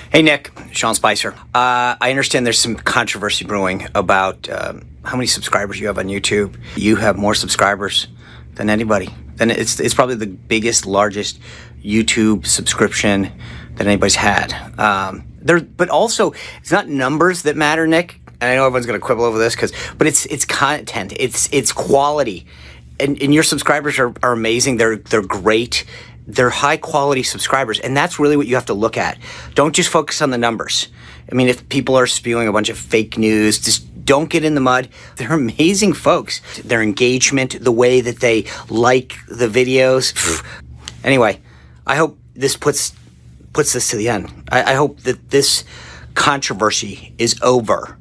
Hey, Nick, Sean Spicer. I understand there's some controversy brewing about how many subscribers you have on YouTube. You have more subscribers than anybody. And it's probably the biggest, largest YouTube subscription that anybody's had. But also, it's not numbers that matter, Nick. And I know everyone's going to quibble over this, but it's content. It's quality. And your subscribers are amazing. They're great. They're high quality subscribers, and that's really what you have to look at. Don't just focus on the numbers. I mean, if people are spewing a bunch of fake news, just don't get in the mud. They're amazing folks. Their engagement, the way that they like the videos. Anyway, I hope this puts this to the end. I hope that this controversy is over,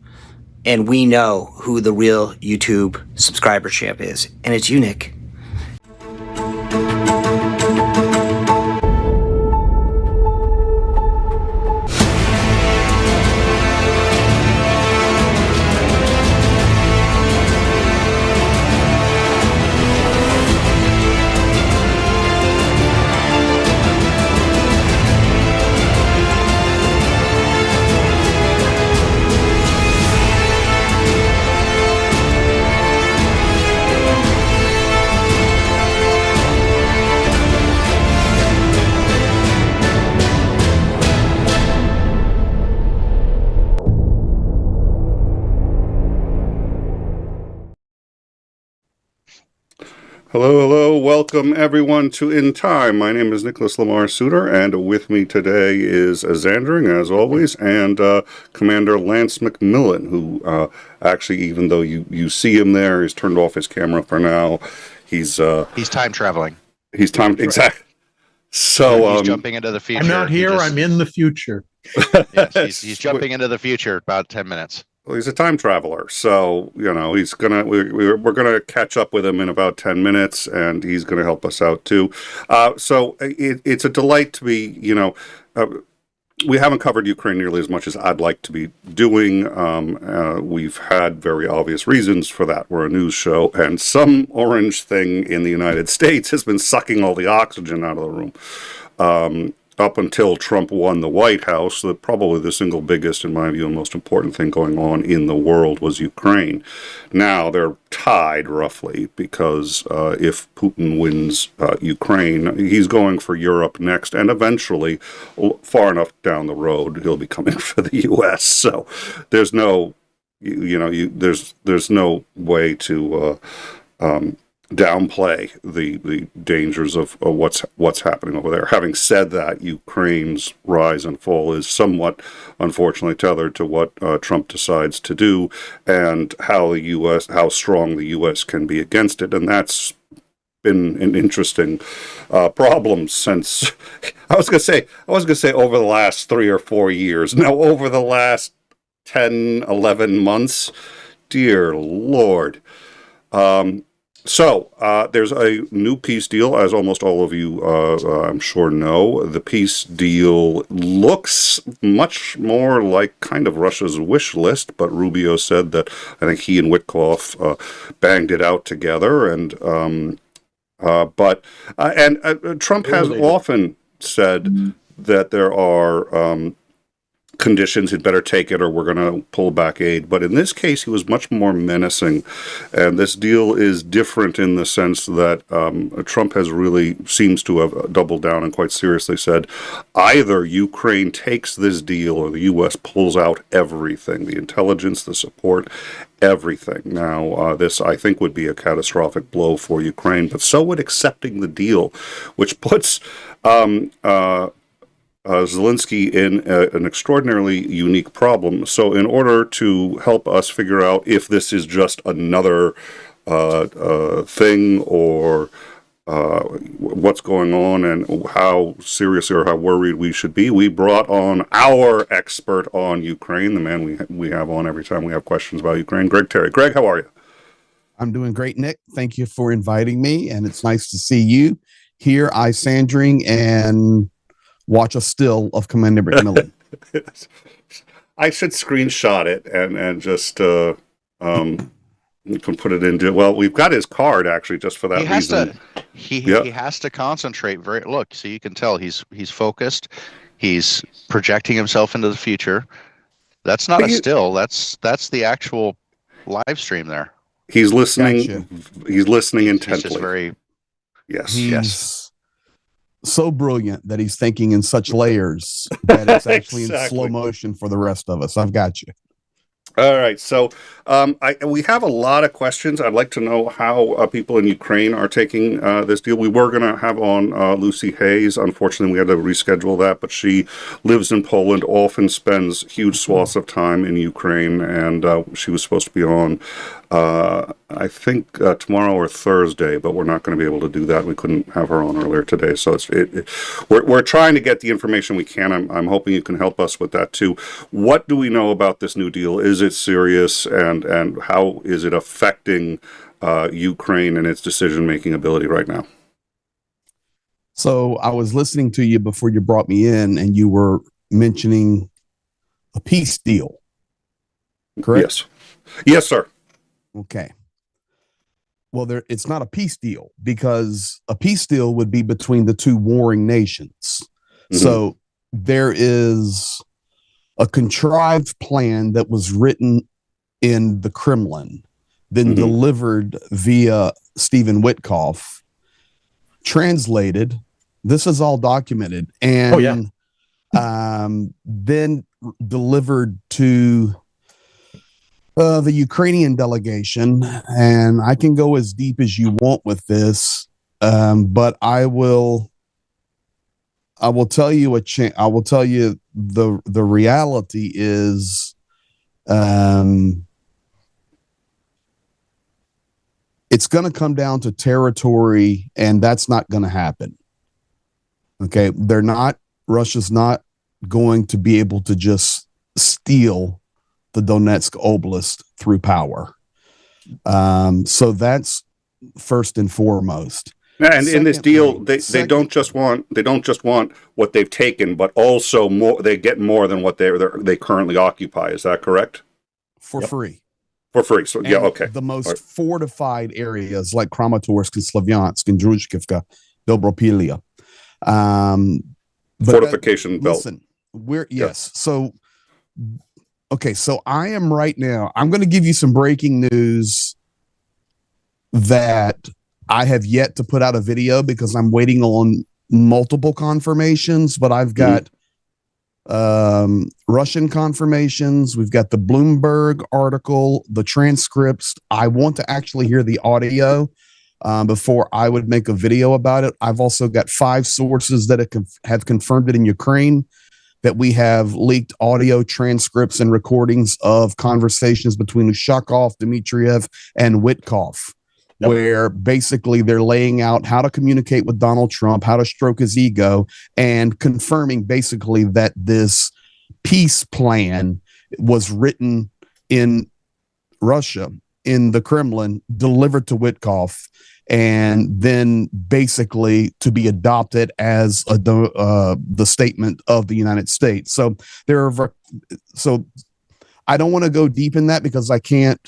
and we know who the real YouTube subscriber champ is, and it's you, Nick. Hello, welcome everyone to In Time. My name is Nicholas Lamar Suter, and with me today is Zandring, as always, and Commander Lance McMillan, who actually, even though you see him there, he's turned off his camera for now. He's time traveling. Exactly. So he's jumping into the future. I'm not here. I'm in the future. Yes, he's jumping into the future about 10 minutes. Well, he's a time traveler, so he's we're gonna catch up with him in about 10 minutes, and he's gonna help us out too. So it's a delight to be. We haven't covered Ukraine nearly as much as I'd like to be doing. We've had very obvious reasons for that. We're a news show, and some orange thing in the United States has been sucking all the oxygen out of the room. Up until Trump won the White House, probably the single biggest, in my view, and most important thing going on in the world was Ukraine. Now they're tied roughly, because if Putin wins Ukraine, he's going for Europe next, and eventually, far enough down the road, he'll be coming for the U.S. So there's no, there's no way to downplay the dangers of what's happening over there. Having said that, Ukraine's rise and fall is somewhat, unfortunately, tethered to what Trump decides to do, and how strong the U.S. can be against it, and that's been an interesting problem since I was gonna say over the last 3 or 4 years. Now, over the last 10, 11 months, dear Lord. So there's a new peace deal, as almost all of you, I'm sure, know. The peace deal looks much more like kind of Russia's wish list, but Rubio said that I think he and Witkoff banged it out together, and Trump has often said that there are conditions, he'd better take it or we're going to pull back aid. But in this case, he was much more menacing. And this deal is different in the sense that Trump seems to have doubled down and quite seriously said, either Ukraine takes this deal or the U.S. pulls out everything, the intelligence, the support, everything. Now, this, I think, would be a catastrophic blow for Ukraine, but so would accepting the deal, which puts Zelenskyy in an extraordinarily unique problem. So in order to help us figure out if this is just another thing or what's going on and how serious or how worried we should be, we brought on our expert on Ukraine, the man we have on every time we have questions about Ukraine, Greg Terry. Greg, how are you? I'm doing great, Nick. Thank you for inviting me, and it's nice to see you here, '🡪 and watch a still of Commander McMillan. I should screenshot it and just you can put it into. Well, we've got his card actually, just for that reason. He has to concentrate. Look, so you can tell he's focused. He's projecting himself into the future. That's not a still. That's the actual live stream there. He's listening. Gotcha. He's listening He's intently. just very. Yes. He's so brilliant that he's thinking in such layers that it's actually in slow motion for the rest of us. I've got you. All right, so we have a lot of questions. I'd like to know how people in Ukraine are taking this deal. We were going to have on Lucy Hayes. Unfortunately, we had to reschedule that, but she lives in Poland, often spends huge swaths of time in Ukraine, and she was supposed to be on, I think, tomorrow or Thursday, but we're not going to be able to do that. We couldn't have her on earlier today, so we're trying to get the information we can. I'm hoping you can help us with that, too. What do we know about this new deal? Is it serious, and how is it affecting Ukraine and its decision-making ability right now? So I was listening to you before you brought me in, and you were mentioning a peace deal, correct? Yes. Yes, sir. Okay. Well, it's not a peace deal, because a peace deal would be between the two warring nations. Mm-hmm. So there is a contrived plan that was written in the Kremlin, then delivered via Stephen Witkoff, translated. This is all documented, and then delivered to the Ukrainian delegation. And I can go as deep as you want with this, but I will tell you I will tell you the reality is, it's going to come down to territory, and that's not going to happen. Okay, Russia's not going to be able to just steal the Donetsk Oblast through power. So that's first and foremost. And in this deal, they don't just want what they've taken, but also more. They get more than what they currently occupy. Is that correct? For free. For free. So yeah, okay. The most fortified areas like Kramatorsk and Slavyansk and Druzhkivka, Dobropilia. Fortification belt. Listen, So, okay. So I am right now. I'm going to give you some breaking news that I have yet to put out a video because I'm waiting on multiple confirmations, but I've got Russian confirmations. We've got the Bloomberg article, the transcripts. I want to actually hear the audio before I would make a video about it. I've also got 5 sources that have confirmed it in Ukraine, that we have leaked audio transcripts and recordings of conversations between Ushakov, Dmitriev, and Witkoff. Yep. Where basically they're laying out how to communicate with Donald Trump, how to stroke his ego, and confirming basically that this peace plan was written in Russia, in the Kremlin, delivered to Witkoff, and then basically to be adopted as the statement of the United States. So I don't want to go deep in that because I can't.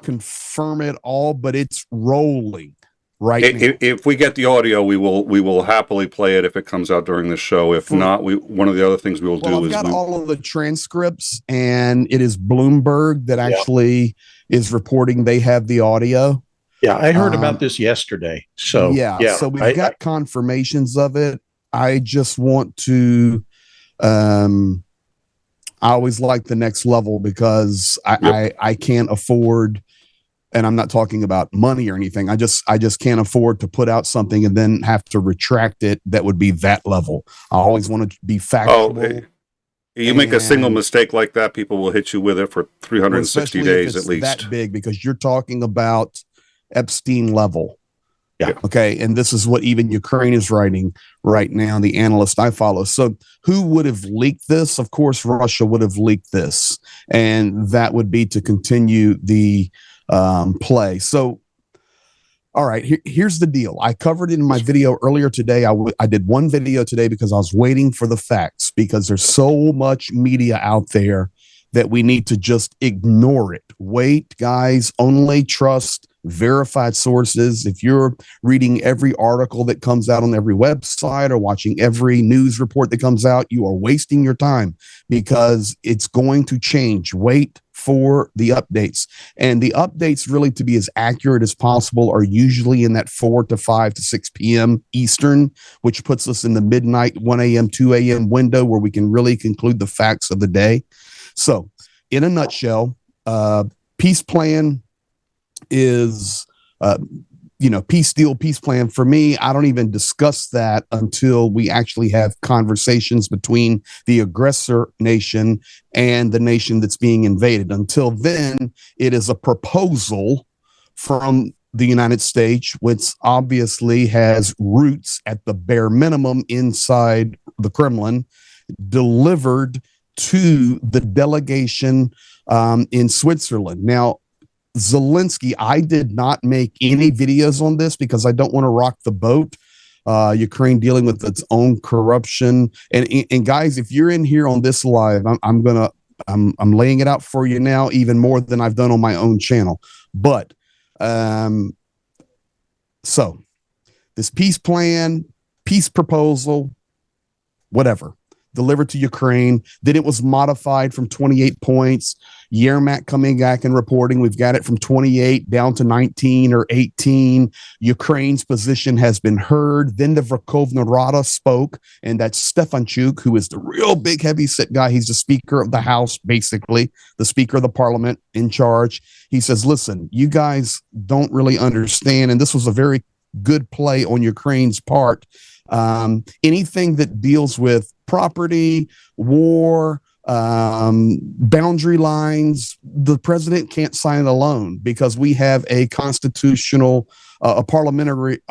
Confirm it all, but it's rolling right now. If we get the audio, we will happily play it if it comes out during the show. If not, one of the other things we will do is I've got all of the transcripts, and it is Bloomberg that actually is reporting they have the audio. Yeah, I heard about this yesterday. So so we've got confirmations of it. I just want to I always like the next level because I can't afford, and I'm not talking about money or anything. I just can't afford to put out something and then have to retract it. That would be that level. I always want to be factual. You make a single mistake like that, people will hit you with it for 360 days at least. That big, because you're talking about Epstein level. Yeah. Okay. And this is what even Ukraine is writing right now, the analyst I follow. So who would have leaked this? Of course, Russia would have leaked this. And that would be to continue the play. So, all right, here's the deal. I covered it in my video earlier today. I did one video today because I was waiting for the facts, because there's so much media out there that we need to just ignore it. Wait, guys, only trust verified sources. If you're reading every article that comes out on every website or watching every news report that comes out, you are wasting your time because it's going to change. Wait for the updates. And the updates, really, to be as accurate as possible, are usually in that 4 to 5 to 6 p.m. Eastern, which puts us in the midnight, 1 a.m., 2 a.m. window where we can really conclude the facts of the day. So in a nutshell, peace plan is, peace deal, peace plan. For me, I don't even discuss that until we actually have conversations between the aggressor nation and the nation that's being invaded. Until then, it is a proposal from the United States, which obviously has roots at the bare minimum inside the Kremlin, delivered to the delegation in Switzerland. Now, Zelenskyy, I did not make any videos on this because I don't want to rock the boat. Ukraine dealing with its own corruption. And guys, if you're in here on this live, I'm laying it out for you now, even more than I've done on my own channel. But so this peace plan, peace proposal, whatever, delivered to Ukraine. Then it was modified from 28 points. 𝐒𝐬𝐜𝐴 coming back and reporting, we've got it from 28 down to 19 or 18. Ukraine's position has been heard. Then the Verkhovna Rada spoke, and that's Stefanchuk, who is the real big heavy-set guy. He's the Speaker of the House, basically, the Speaker of the Parliament in charge. He says, listen, you guys don't really understand, and this was a very good play on Ukraine's part. Anything that deals with property, war, boundary lines, the president can't sign it alone because we have a constitutional, a parliamentary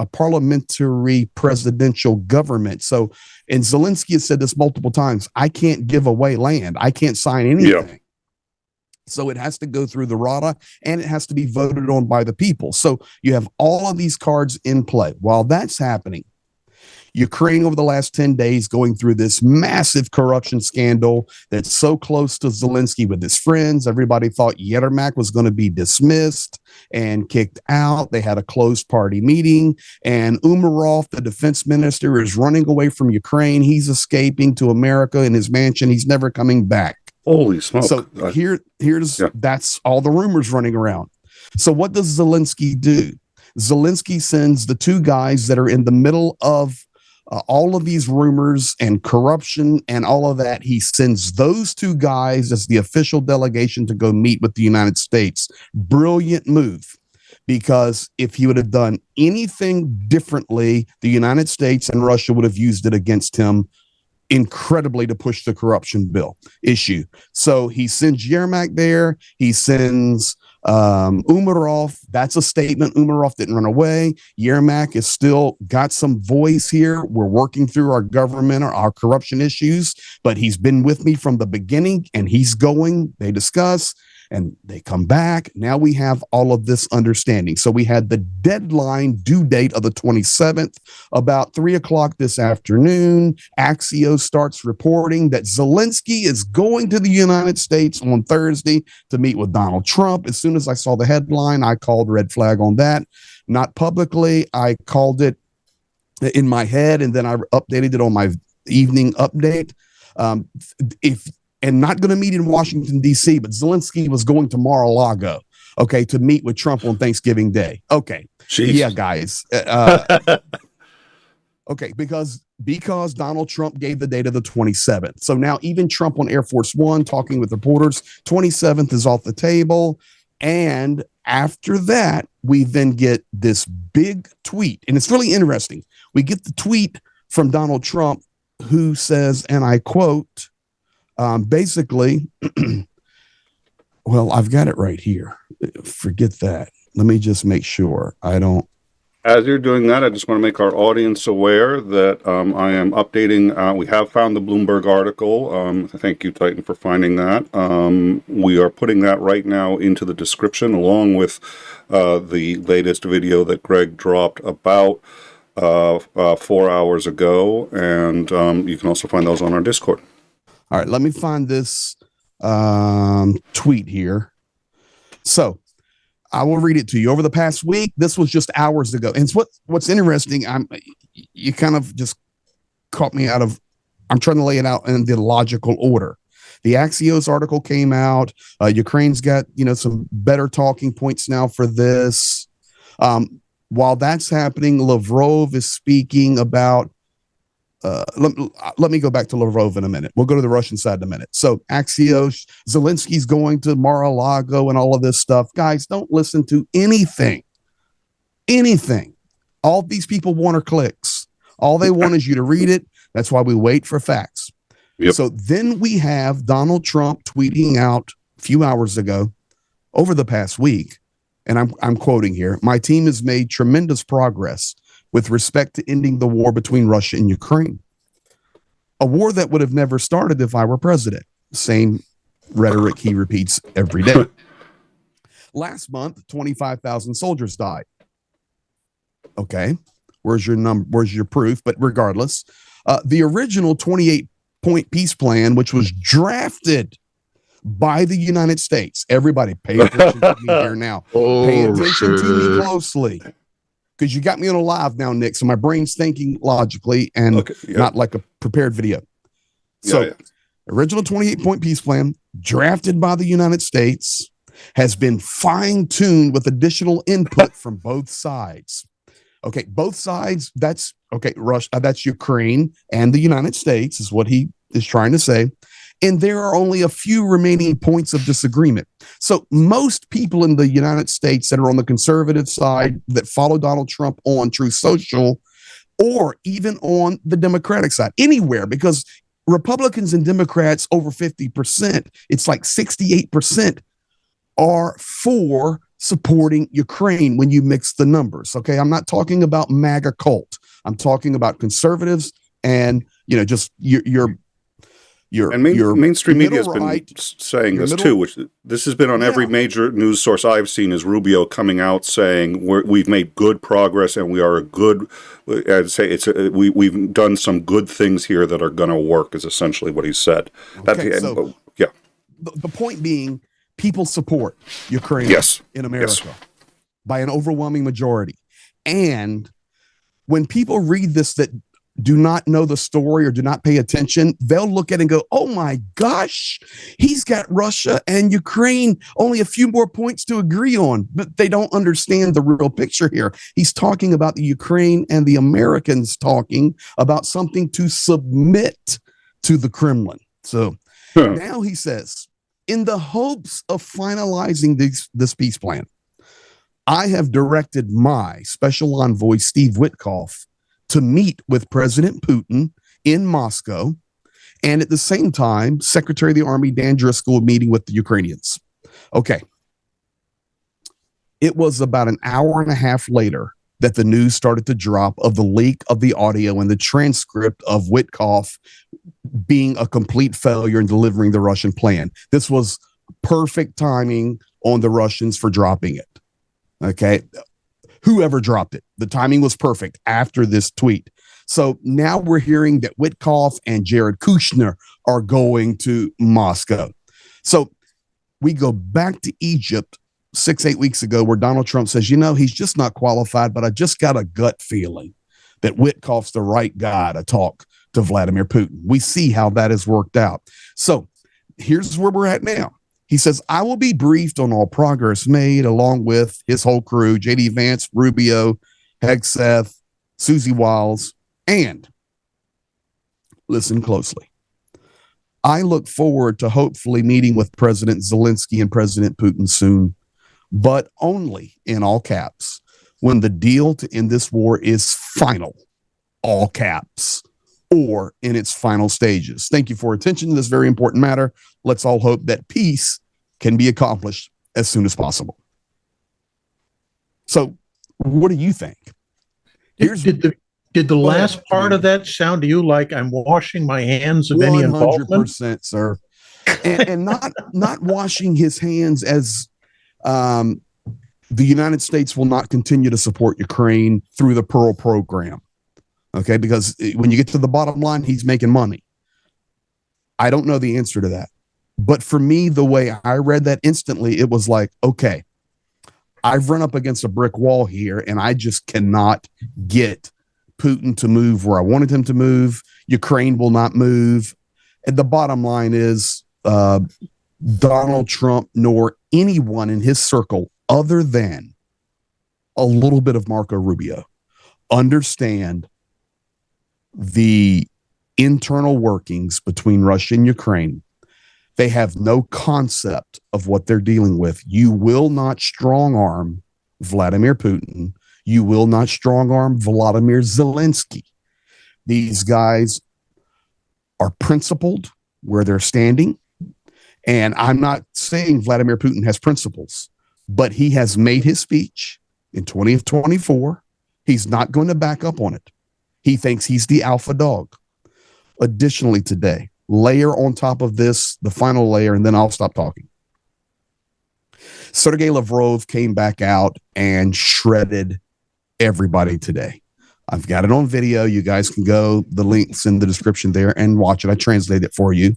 presidential government. So, and Zelenskyy has said this multiple times, I can't give away land. I can't sign anything. Yeah. So it has to go through the Rada and it has to be voted on by the people. So you have all of these cards in play. While that's happening, Ukraine over the last 10 days going through this massive corruption scandal that's so close to Zelenskyy with his friends. Everybody thought 𝐒𝐬𝐜𝐴 was going to be dismissed and kicked out. They had a closed party meeting, and Umerov, the defense minister, is running away from Ukraine. He's escaping to America in his mansion. He's never coming back. Holy smoke. So that's all the rumors running around. So what does Zelenskyy do? Zelenskyy sends the two guys that are in the middle of all of these rumors and corruption and all of that. He sends those two guys as the official delegation to go meet with the United States. Brilliant move, because if he would have done anything differently, the United States and Russia would have used it against him incredibly to push the corruption bill issue. So he sends 𝐒𝐬𝐜𝐴 there. He sends Umerov. That's a statement. Umerov didn't run away. 𝐒𝐬𝐜𝐴 is still got some voice here. We're working through our government or our corruption issues, but he's been with me from the beginning, and he's going. They discuss and they come back. Now we have all of this understanding. So we had the deadline due date of the 27th, about 3:00 this afternoon. Axios starts reporting that Zelenskyy is going to the United States on Thursday to meet with Donald Trump. As soon as I saw the headline, I called red flag on that. Not publicly. I called it in my head, and then I updated it on my evening update. And not going to meet in Washington, D.C., but Zelenskyy was going to Mar-a-Lago, okay, to meet with Trump on Thanksgiving Day. Okay. Jeez. Yeah, guys. Okay, because Donald Trump gave the date of the 27th. So now even Trump on Air Force One talking with reporters, 27th is off the table. And after that, we then get this big tweet. And it's really interesting. We get the tweet from Donald Trump who says, and I quote, basically, well, I've got it right here. Forget that. Let me just make sure I don't. As you're doing that, I just want to make our audience aware that I am updating. We have found the Bloomberg article. Thank you, Titan, for finding that. We are putting that right now into the description, along with the latest video that Greg dropped about 4 hours ago. And you can also find those on our Discord. All right, let me find this tweet here. So I will read it to you. Over the past week, this was just hours ago. And what's interesting, you kind of just caught me out of, I'm trying to lay it out in the logical order. The Axios article came out. Ukraine's got, some better talking points now for this. While that's happening, Lavrov is speaking about, let me go back to Lavrov in a minute. We'll go to the Russian side in a minute. So Axios, Zelensky's going to Mar-a-Lago and all of this stuff. Guys, don't listen to anything. All these people want are clicks. All they want is you to read it. That's why we wait for facts. Yep. So then we have Donald Trump tweeting out a few hours ago over the past week, and I'm quoting here, "My team has made tremendous progress with respect to ending the war between Russia and Ukraine. A war that would have never started if I were president." Same rhetoric he repeats every day. Last month, 25,000 soldiers died. Okay, where's your proof? But regardless, the original 28-point peace plan, which was drafted by the United States. Everybody pay attention to me here now. Pay attention to me closely. Because you got me on a live now, Nick, so my brain's thinking logically and not like a prepared video. So, original 28-point peace plan, drafted by the United States, has been fine-tuned with additional input from both sides. Okay, both sides, that's Russia, that's Ukraine and the United States is what he is trying to say. And there are only a few remaining points of disagreement. So most people in the United States that are on the conservative side that follow Donald Trump on Truth Social, or even on the Democratic side, anywhere, because Republicans and Democrats over 50%, it's like 68% are for supporting Ukraine when you mix the numbers. Okay, I'm not talking about MAGA cult. I'm talking about conservatives and just your mainstream media has been right, saying this too, which this has been on every major news source I've seen, is Rubio coming out saying we've made good progress and we are a good, I'd say we've done some good things here that are going to work, is essentially what he said. Okay, the point being, people support Ukraine in America by an overwhelming majority. And when people read this that do not know the story or do not pay attention, they'll look at it and go, oh my gosh, he's got Russia and Ukraine only a few more points to agree on, but they don't understand the real picture here. He's talking about the Ukraine and the Americans talking about something to submit to the Kremlin. So now he says, in the hopes of finalizing this peace plan, I have directed my special envoy, Steve Witkoff, to meet with President Putin in Moscow, and at the same time, Secretary of the Army Dan Driscoll meeting with the Ukrainians. Okay. It was about an hour and a half later that the news started to drop of the leak of the audio and the transcript of Witkoff being a complete failure in delivering the Russian plan. This was perfect timing on the Russians for dropping it. Okay. Whoever dropped it, the timing was perfect after this tweet. So now we're hearing that Witkoff and Jared Kushner are going to Moscow. So we go back to Egypt 6-8 weeks ago, where Donald Trump says, he's just not qualified, but I just got a gut feeling that Witkoff's the right guy to talk to Vladimir Putin. We see how that has worked out. So here's where we're at now. He says, I will be briefed on all progress made along with his whole crew, J.D. Vance, Rubio, Hegseth, Susie Wiles, and listen closely. I look forward to hopefully meeting with President Zelenskyy and President Putin soon, but only, in all caps, when the deal to end this war is final, all caps, or in its final stages. Thank you for attention to this very important matter. Let's all hope that peace can be accomplished as soon as possible. So what do you think? Did the last part of that sound to you like I'm washing my hands of any involvement? 100%, sir. And not washing his hands as the United States will not continue to support Ukraine through the Pearl program. Okay, because when you get to the bottom line, he's making money. I don't know the answer to that. But for me, the way I read that instantly, it was like, okay, I've run up against a brick wall here, and I just cannot get Putin to move where I wanted him to move. Ukraine will not move. And the bottom line is Donald Trump nor anyone in his circle other than a little bit of Marco Rubio understand the internal workings between Russia and Ukraine. They have no concept of what they're dealing with. You will not strong arm Vladimir Putin. You will not strong arm Vladimir Zelenskyy. These guys are principled where they're standing. And I'm not saying Vladimir Putin has principles, but he has made his speech in 2024. He's not going to back up on it. He thinks he's the alpha dog. Additionally, today, layer on top of this, the final layer, and then I'll stop talking. Sergei Lavrov came back out and shredded everybody today. I've got it on video. You guys can go, the link's in the description there, and watch it. I translate it for you.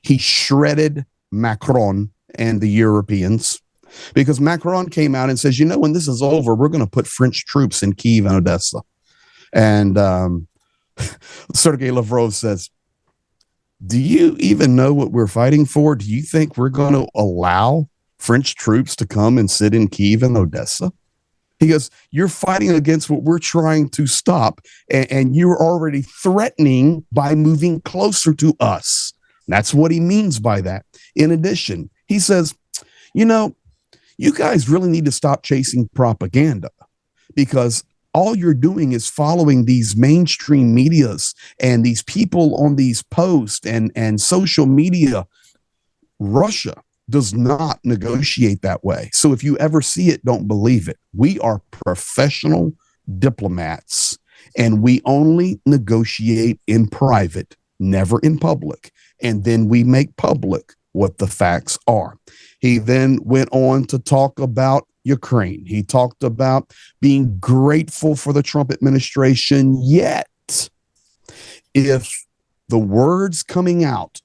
He shredded Macron and the Europeans because Macron came out and says, you know, when this is over, we're going to put French troops in Kyiv and Odessa. And Sergei Lavrov says, do you even know what we're fighting for? Do you think we're going to allow French troops to come and sit in Kyiv and Odessa? He goes, you're fighting against what we're trying to stop, and you're already threatening by moving closer to us. That's what he means by that. In addition, he says, you know, you guys really need to stop chasing propaganda because all you're doing is following these mainstream medias and these people on these posts and social media. Russia does not negotiate that way. So if you ever see it, don't believe it. We are professional diplomats, and we only negotiate in private, never in public. And then we make public what the facts are. He then went on to talk about Ukraine. He talked about being grateful for the Trump administration. Yet, if the words coming out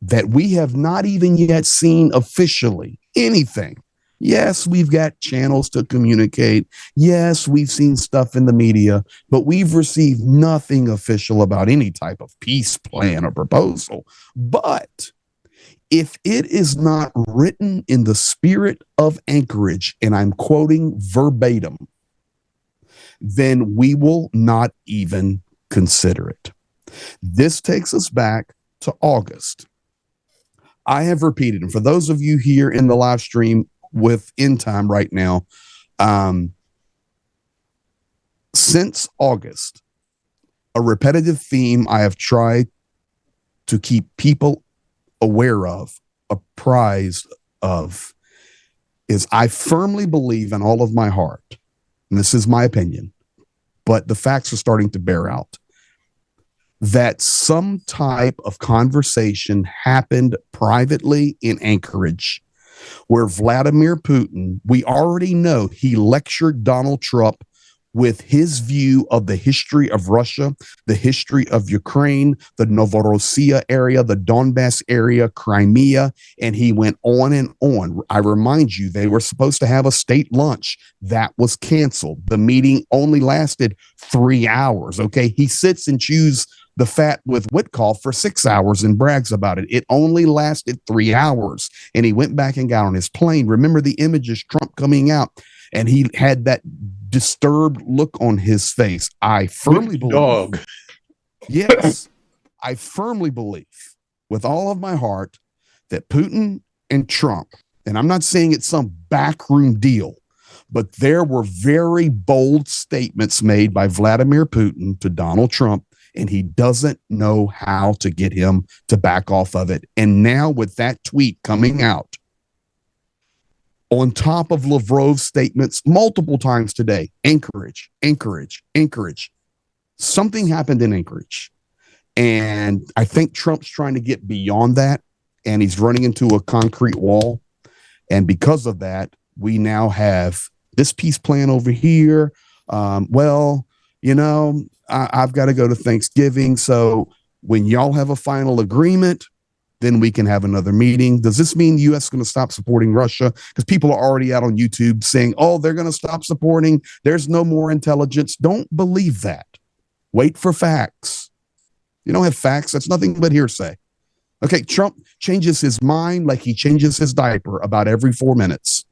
that we have not even yet seen officially anything. Yes, we've got channels to communicate. Yes, we've seen stuff in the media, but we've received nothing official about any type of peace plan or proposal. But if it is not written in the spirit of Anchorage, and I'm quoting verbatim, then we will not even consider it. This takes us back to August. I have repeated, and for those of you here in the live stream with End Time right now, since August, a repetitive theme I have tried to keep people aware of, apprised of, is I firmly believe in all of my heart, and this is my opinion, but the facts are starting to bear out, that some type of conversation happened privately in Anchorage where Vladimir Putin, we already know he lectured Donald Trump with his view of the history of Russia, the history of Ukraine, the Novorossiya area, the Donbass area, Crimea, and he went on and on. I remind you, they were supposed to have a state lunch. That was canceled. The meeting only lasted 3 hours, okay? He sits and chews the fat with Withdrawal for 6 hours and brags about it. It only lasted 3 hours, and he went back and got on his plane. Remember the images, Trump coming out, and he had that disturbed look on his face. I firmly believe. Dog. Yes, I firmly believe with all of my heart that Putin and Trump, and I'm not saying it's some backroom deal, but there were very bold statements made by Vladimir Putin to Donald Trump, and he doesn't know how to get him to back off of it. And now with that tweet coming out, on top of Lavrov's statements multiple times today, Anchorage, Anchorage, Anchorage. Something happened in Anchorage. And I think Trump's trying to get beyond that, and he's running into a concrete wall. And because of that, we now have this peace plan over here. Well, you know, I've got to go to Thanksgiving. So when y'all have a final agreement, then we can have another meeting. Does this mean the U.S. is going to stop supporting Russia? Because people are already out on YouTube saying, oh, they're going to stop supporting. There's no more intelligence. Don't believe that. Wait for facts. You don't have facts. That's nothing but hearsay. Okay, Trump changes his mind like he changes his diaper about every 4 minutes.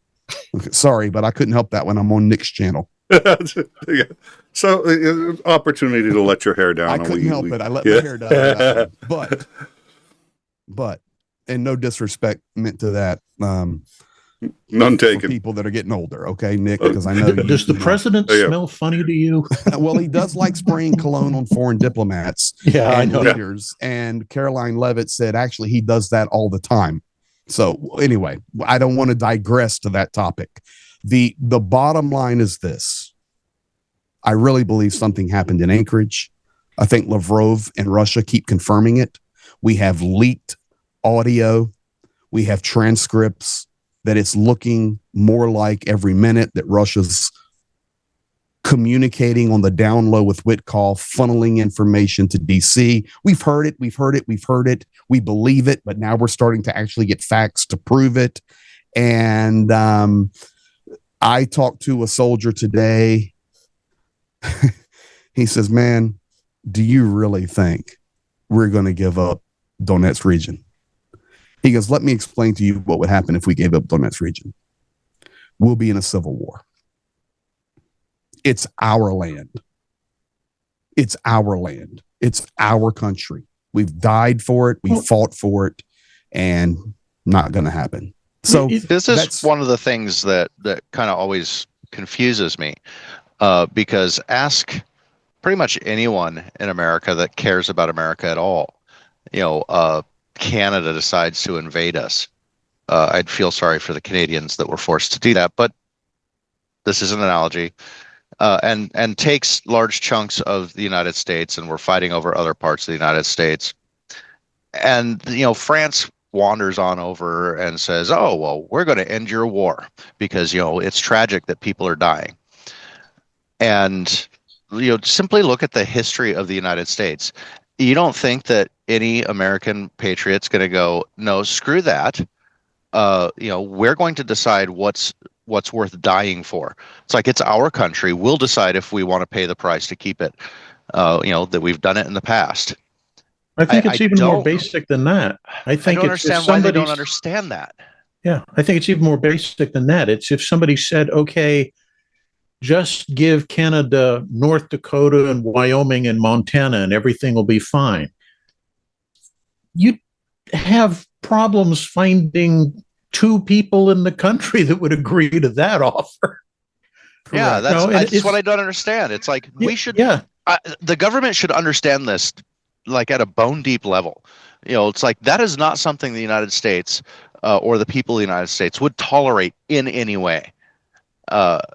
Okay, sorry, but I couldn't help that when I'm on Nick's channel. Yeah. So, opportunity to let your hair down. I couldn't help it. I let my hair down. But, and no disrespect meant to that. None taken. People that are getting older, okay, Nick? Because I know. Does the president smell funny to you? Well, he does like spraying cologne on foreign diplomats and leaders. And Caroline Levitt said actually he does that all the time. So anyway, I don't want to digress to that topic. The bottom line is this. I really believe something happened in Anchorage. I think Lavrov and Russia keep confirming it. We have leaked audio. We have transcripts that it's looking more like every minute that Russia's communicating on the down low with Witkoff, funneling information to DC. We've heard it. We believe it, but now we're starting to actually get facts to prove it. And I talked to a soldier today. He says, man, do you really think we're going to give up Donetsk region? He goes, let me explain to you what would happen if we gave up Donetsk region. We'll be in a civil war. It's our land. It's our land. It's our country. We've died for it. We fought for it, and not going to happen. So this is one of the things that kind of always confuses me, because ask pretty much anyone in America that cares about America at all. Canada decides to invade us. I'd feel sorry for the Canadians that were forced to do that, but this is an analogy. And takes large chunks of the United States, and we're fighting over other parts of the United States. And, France wanders on over and says, oh, well, we're going to end your war because, it's tragic that people are dying. And, simply look at the history of the United States. You don't think that any American patriot's going to go, no, screw that. We're going to decide what's worth dying for. It's like, it's our country. We'll decide if we want to pay the price to keep it, that we've done it in the past. I think it's even more basic than that. I don't understand why they don't understand that. Yeah, I think it's even more basic than that. It's if somebody said, okay, just give Canada, North Dakota, and Wyoming and Montana, and everything will be fine. You'd have problems finding two people in the country that would agree to that offer. Yeah, that's what I don't understand. It's like we should. Yeah, the government should understand this, like at a bone deep level. It's like that is not something the United States or the people of the United States would tolerate in any way.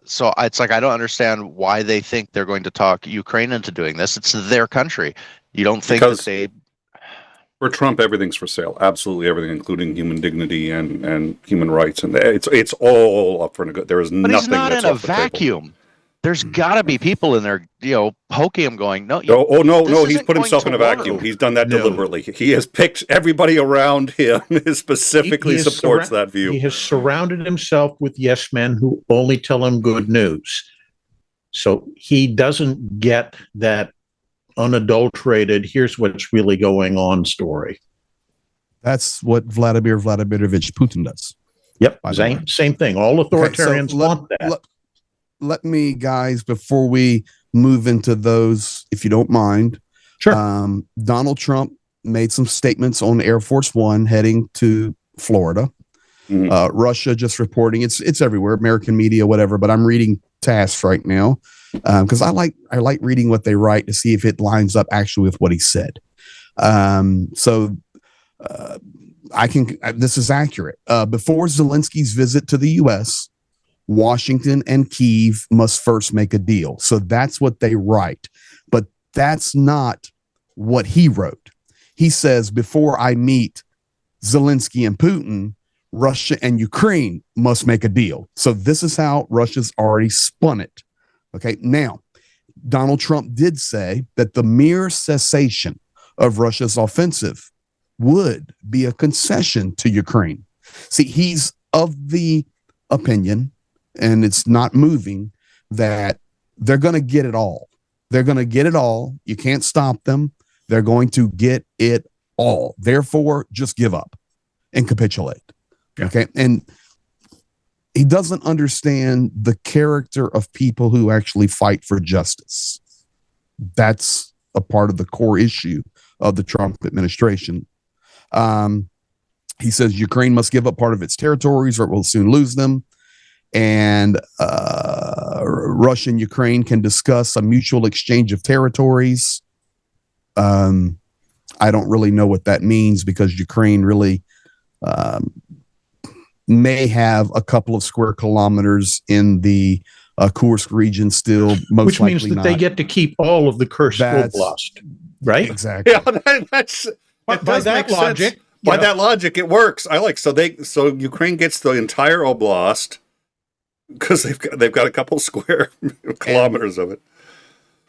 So it's like I don't understand why they think they're going to talk Ukraine into doing this. It's their country. You don't think that they. For Trump, everything's for sale. Absolutely everything, including human dignity and human rights, and it's all up for negotiation. There is nothing. But he's not in a vacuum. There's got to be people in there, poking him, going, "No, no, he's put himself in a vacuum. He's done that deliberately. He has picked everybody around him who specifically supports that view. He has surrounded himself with yes men who only tell him good news. So he doesn't get that unadulterated, here's what's really going on story. That's what Vladimir Vladimirovich Putin does. Yep, same thing. All authoritarians want that. Let me, guys, before we move into those, if you don't mind. Sure. Donald Trump made some statements on Air Force One heading to Florida. Mm-hmm. Russia just reporting. It's everywhere, American media, whatever. But I'm reading TASS right now because I like reading what they write to see if it lines up actually with what he said. So this is accurate. Before Zelensky's visit to the U.S., Washington and Kyiv must first make a deal. So that's what they write. But that's not what he wrote. He says, before I meet Zelensky and Putin, Russia and Ukraine must make a deal. So this is how Russia's already spun it. Okay. Now, Donald Trump did say that the mere cessation of Russia's offensive would be a concession to Ukraine. See, he's of the opinion, and it's not moving, that they're going to get it all. They're going to get it all. You can't stop them. They're going to get it all. Therefore, just give up and capitulate. Yeah. Okay. And he doesn't understand the character of people who actually fight for justice. That's a part of the core issue of the Trump administration. He says Ukraine must give up part of its territories or it will soon lose them. And Russia and Ukraine can discuss a mutual exchange of territories. I don't really know what that means, because Ukraine really may have a couple of square kilometers in the Kursk region still, most which likely means that not. they get to keep all of the Kursk Oblast, right? Exactly. Yeah, that's By it does that make logic, sense. By that logic, it works. I like so Ukraine gets the entire oblast because they've got a couple square kilometers of it.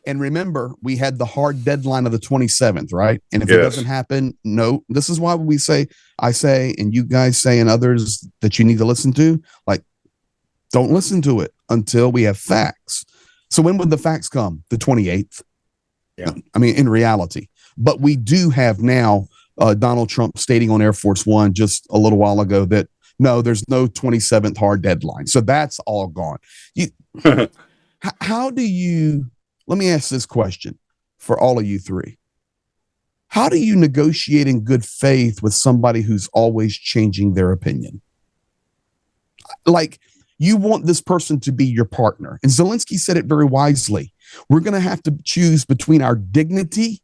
And remember, we had the hard deadline of the 27th, right? And if it Yes. doesn't happen, no. This is why I say, and you guys say, and others that you need to listen to, like, don't listen to it until we have facts. So when would the facts come? The 28th. Yeah. I mean, in reality. But we do have now Donald Trump stating on Air Force One just a little while ago that no, there's no 27th hard deadline. So that's all gone. How do you, let me ask this question for all of you three. How do you negotiate in good faith with somebody who's always changing their opinion? Like, you want this person to be your partner. And Zelenskyy said it very wisely. We're going to have to choose between our dignity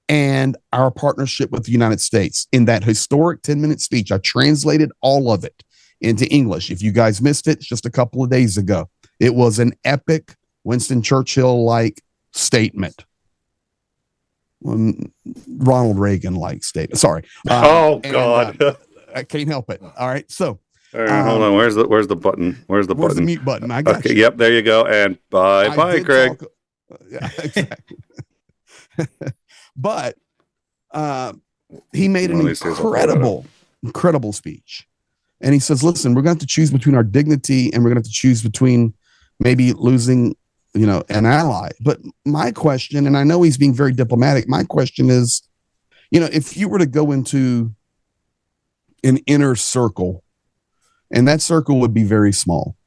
and our partnership with the United States. In that historic 10-minute speech, I translated all of it into English. If you guys missed it, it's just a couple of days ago. It was an epic Winston Churchill-like statement. Ronald Reagan-like statement. Sorry. God. I can't help it. All right. So, All right, hold on. Where's the button? Where's the button? the mute button? I got Okay. you. Yep. There you go. And bye, Craig. Yeah, exactly. But he made an incredible speech. And he says, listen, we're going to have to choose between our dignity and we're going to have to choose between maybe losing, an ally. But my question, and I know he's being very diplomatic, my question is, if you were to go into an inner circle, and that circle would be very small,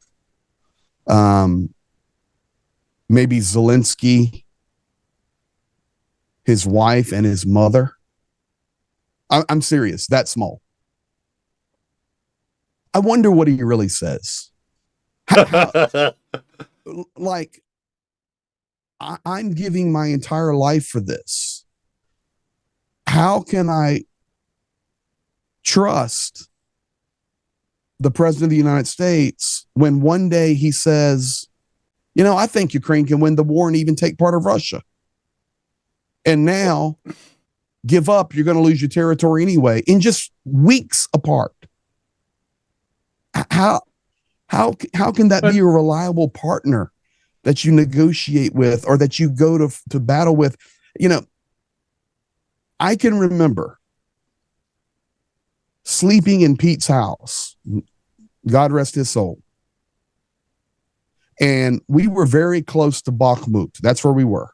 maybe Zelenskyy, his wife, and his mother. I'm serious, that small. I wonder what he really says. Like, I'm giving my entire life for this. How can I trust the president of the United States when one day he says, I think Ukraine can win the war and even take part of Russia. And now give up, you're going to lose your territory anyway, in just weeks apart. How can that be a reliable partner that you negotiate with or that you go to battle with? I can remember sleeping in Pete's house, God rest his soul. And we were very close to Bakhmut. That's where we were.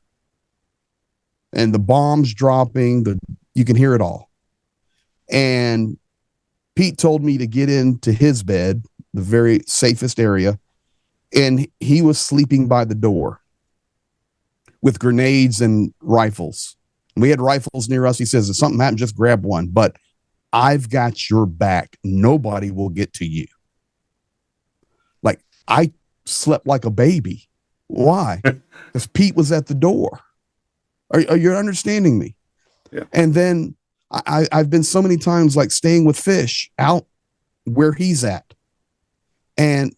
And the bombs dropping, you can hear it all. And Pete told me to get into his bed, the very safest area, and he was sleeping by the door with grenades and rifles. We had rifles near us. He says, if something happens, just grab one. But I've got your back. Nobody will get to you. Like, I slept like a baby. Why? Because Pete was at the door. Are you understanding me? Yeah. And then I've been so many times like staying with Fish out where he's at. And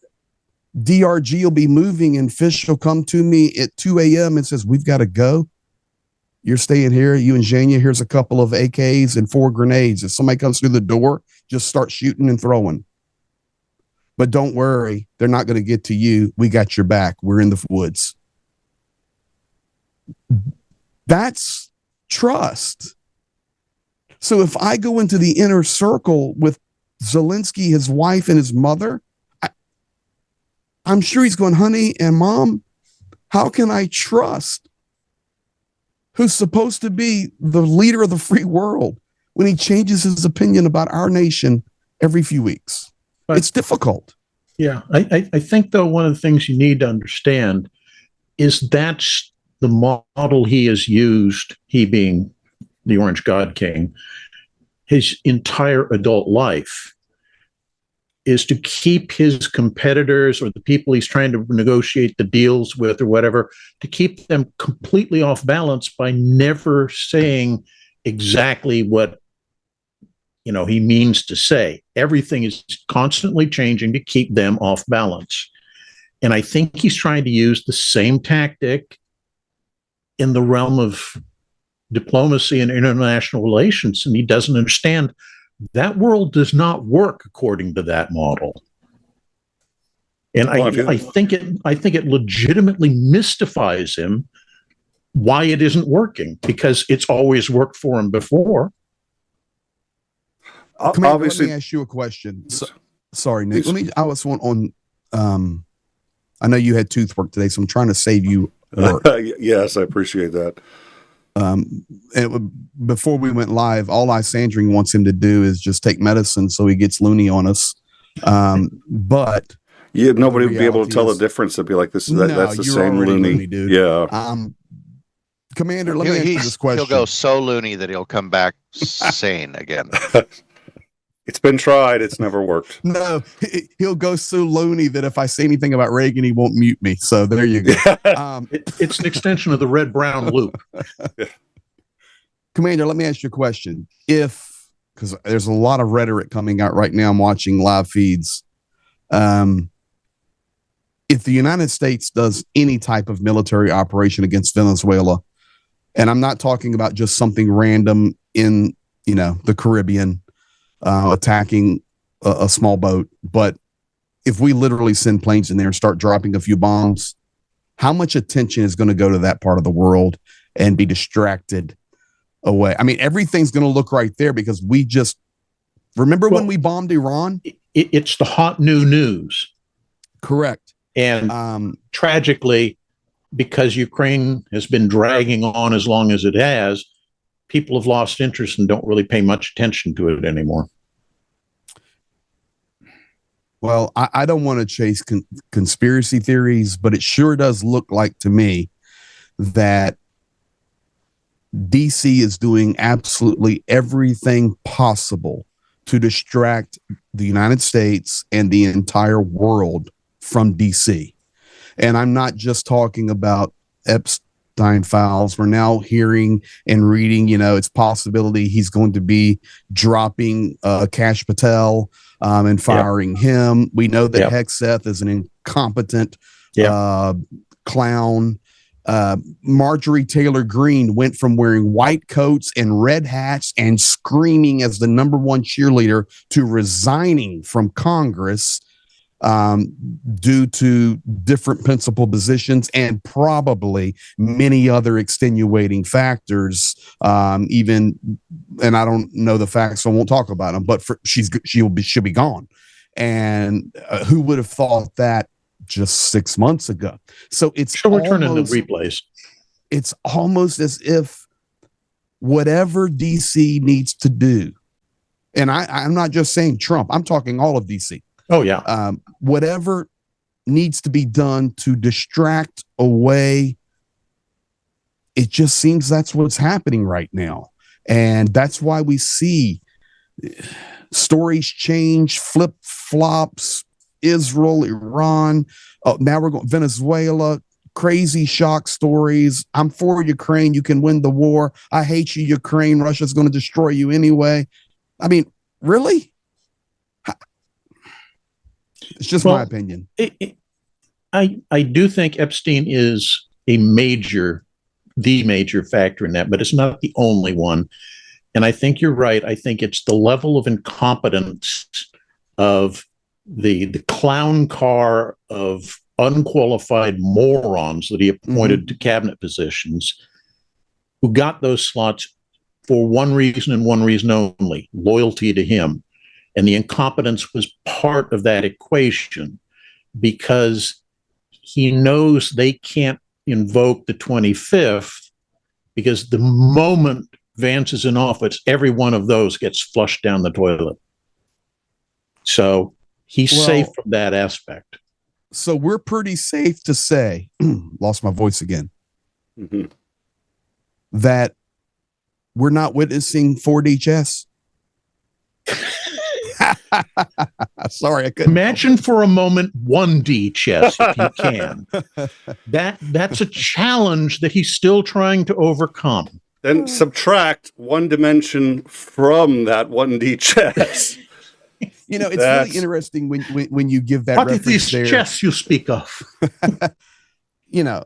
DRG will be moving and Fish will come to me at 2 a.m. and says, we've got to go. You're staying here. You and 𝐍𝐤𝐬, here's a couple of AKs and 4 grenades. If somebody comes through the door, just start shooting and throwing. But don't worry, they're not going to get to you. We got your back. We're in the woods. That's trust. So if I go into the inner circle with Zelenskyy, his wife, and his mother, I'm sure he's going, honey and mom, how can I trust who's supposed to be the leader of the free world when he changes his opinion about our nation every few weeks? But it's difficult. Yeah. I think, though, one of the things you need to understand is that's the model he has used, he being the Orange God King, his entire adult life, is to keep his competitors or the people he's trying to negotiate the deals with or whatever, to keep them completely off balance by never saying exactly what he means to say. Everything is constantly changing to keep them off balance. And I think he's trying to use the same tactic in the realm of diplomacy and international relations, and he doesn't understand that world does not work according to that model. And I think it legitimately mystifies him why it isn't working, because it's always worked for him before. Commander, obviously, let me ask you a question. Sorry, Nick. I was on. I know you had tooth work today, so I'm trying to save you work. Yes, I appreciate that. Before we went live, all Sandring wants him to do is just take medicine so he gets loony on us. But nobody would be able to tell the difference. It'd be like that's the same loony, dude. Yeah. Commander, let me ask you this question. He'll go so loony that he'll come back sane again. It's been tried. It's never worked. No, he'll go so loony that if I say anything about Reagan, he won't mute me. So there you go. It's an extension of the red-brown loop. Commander, let me ask you a question. Because there's a lot of rhetoric coming out right now, I'm watching live feeds. If the United States does any type of military operation against Venezuela, and I'm not talking about just something random in the Caribbean, attacking a small boat, but if we literally send planes in there and start dropping a few bombs, how much attention is going to go to that part of the world and be distracted away? I mean, everything's going to look right there because we just remember when we bombed Iran? It's the hot new news. Correct. And tragically, because Ukraine has been dragging on as long as it has, people have lost interest and don't really pay much attention to it anymore. Well, I don't want to chase conspiracy theories, but it sure does look like to me that DC is doing absolutely everything possible to distract the United States and the entire world from DC. And I'm not just talking about Epstein files. We're now hearing and reading, it's possibility he's going to be dropping Kash Patel and firing him. We know that Hegseth is an incompetent clown. Marjorie Taylor Greene went from wearing white coats and red hats and screaming as the number one cheerleader to resigning from Congress due to different principal positions and probably many other extenuating factors. And I don't know the facts, so I won't talk about them. But she'll be gone. And who would have thought that just 6 months ago? So we're turning the replays. It's almost as if whatever DC needs to do, and I'm not just saying Trump, I'm talking all of DC. Oh, yeah. Whatever needs to be done to distract away, it just seems that's what's happening right now. And that's why we see stories change, flip-flops, Israel, Iran. Now we're going Venezuela, crazy shock stories. I'm for Ukraine. You can win the war. I hate you, Ukraine. Russia's going to destroy you anyway. I mean, really? It's just my opinion. I do think Epstein is the major factor in that, but it's not the only one. And I think you're right. I think it's the level of incompetence of the clown car of unqualified morons that he appointed to cabinet positions who got those slots for one reason and one reason only: loyalty to him. And the incompetence was part of that equation, because he knows they can't invoke the 25th, because the moment Vance is in office, every one of those gets flushed down the toilet. So he's safe from that aspect. So we're pretty safe to say, lost my voice again, that we're not witnessing 4D chess. Sorry, I couldn't. Imagine for a moment 1D chess, if you can. That's a challenge that he's still trying to overcome. Then subtract one dimension from that 1D chess. You know, it's really interesting when you give that what reference is this there. chess you speak of? You know,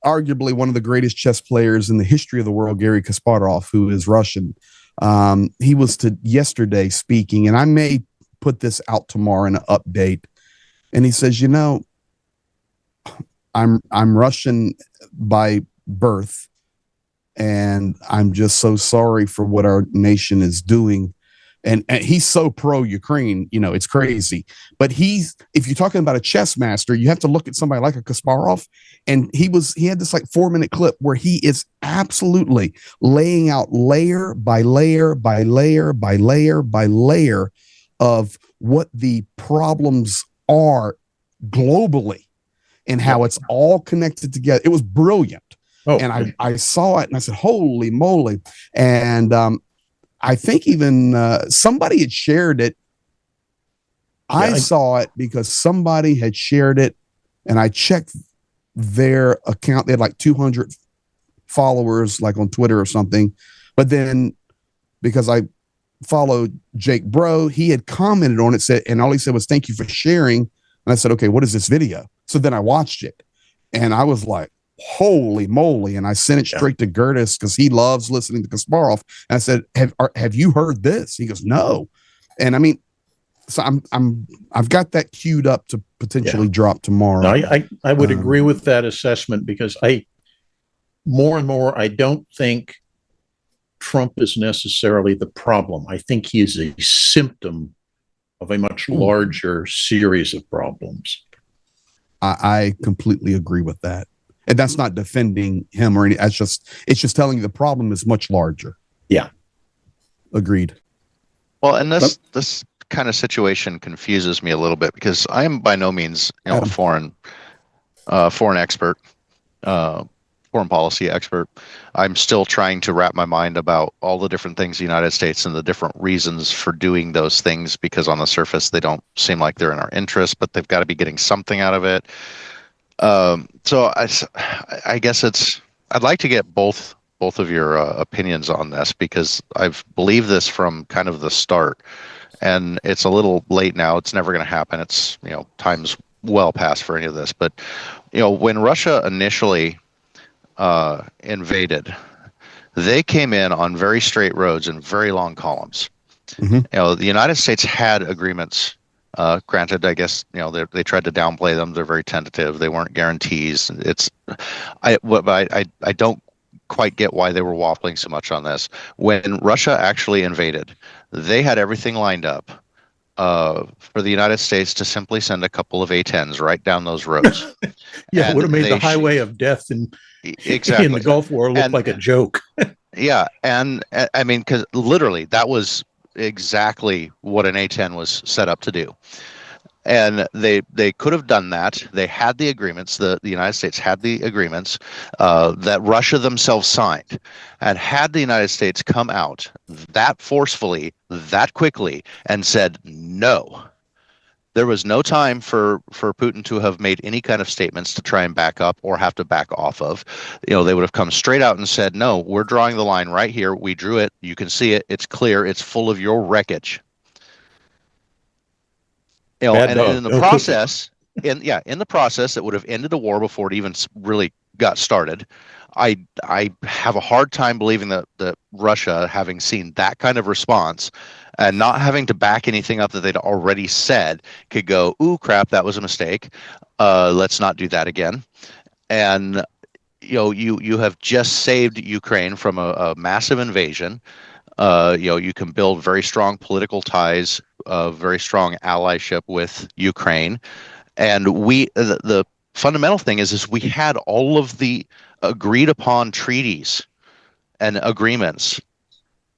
arguably one of the greatest chess players in the history of the world, Garry Kasparov, who is Russian. He was yesterday speaking, and I may put this out tomorrow in an update. And he says, you know, I'm Russian by birth, and I'm just so sorry for what our nation is doing. And he's so pro-Ukraine, you know, it's crazy. But if you're talking about a chess master, you have to look at somebody like a Kasparov. And he had this like 4-minute clip where he is absolutely laying out layer by layer by layer by layer by layer of what the problems are globally and how it's all connected together. It was brilliant. And I saw it and I said, holy moly. And I think even somebody had shared it. I saw it because somebody had shared it, and I checked their account. They had like 200 followers, like on Twitter or something. But then, because I followed Jake Bro, he had commented on it, and all he said was, "Thank you for sharing." And I said, "Okay, what is this video?" So then I watched it, and I was like, holy moly. And I sent it straight to Gertis because he loves listening to Kasparov. And I said, have you heard this? He goes, no. And I mean, so I've got that queued up to potentially drop tomorrow. No, I would agree with that assessment, because more and more, I don't think Trump is necessarily the problem. I think he is a symptom of a much larger series of problems. I completely agree with that. And that's not defending him or anything. It's just telling you the problem is much larger. Yeah. Agreed. Well, and this kind of situation confuses me a little bit, because I am by no means, a foreign expert, foreign policy expert. I'm still trying to wrap my mind about all the different things the United States and the different reasons for doing those things, because on the surface they don't seem like they're in our interest, but they've got to be getting something out of it. So I guess I'd like to get both of your opinions on this, because I've believed this from kind of the start, and it's a little late now. It's never going to happen. It's, time's well past for any of this. But, when Russia initially invaded, they came in on very straight roads and very long columns. The United States had agreements. Granted, I guess, they tried to downplay them. They're very tentative. They weren't guarantees. I don't quite get why they were waffling so much on this. When Russia actually invaded, they had everything lined up for the United States to simply send a couple of A-10s right down those roads. It would have made the highway of death in the Gulf War look like a joke. Yeah, and I mean, because literally that was exactly what an A-10 was set up to do. And they could have done that. They had the agreements. The United States had the agreements that Russia themselves signed. And had the United States come out that forcefully, that quickly, and said no, there was no time for Putin to have made any kind of statements to try and back up or have to back off of. They would have come straight out and said, no, we're drawing the line right here. We drew it. You can see it. It's clear. It's full of your wreckage. And in the process, in the process, it would have ended the war before it even really got started. I have a hard time believing that Russia, having seen that kind of response and not having to back anything up that they'd already said, could go, ooh, crap, that was a mistake. Let's not do that again. And you have just saved Ukraine from a massive invasion. You can build very strong political ties, very strong allyship with Ukraine, and the fundamental thing is we had all of the agreed upon treaties and agreements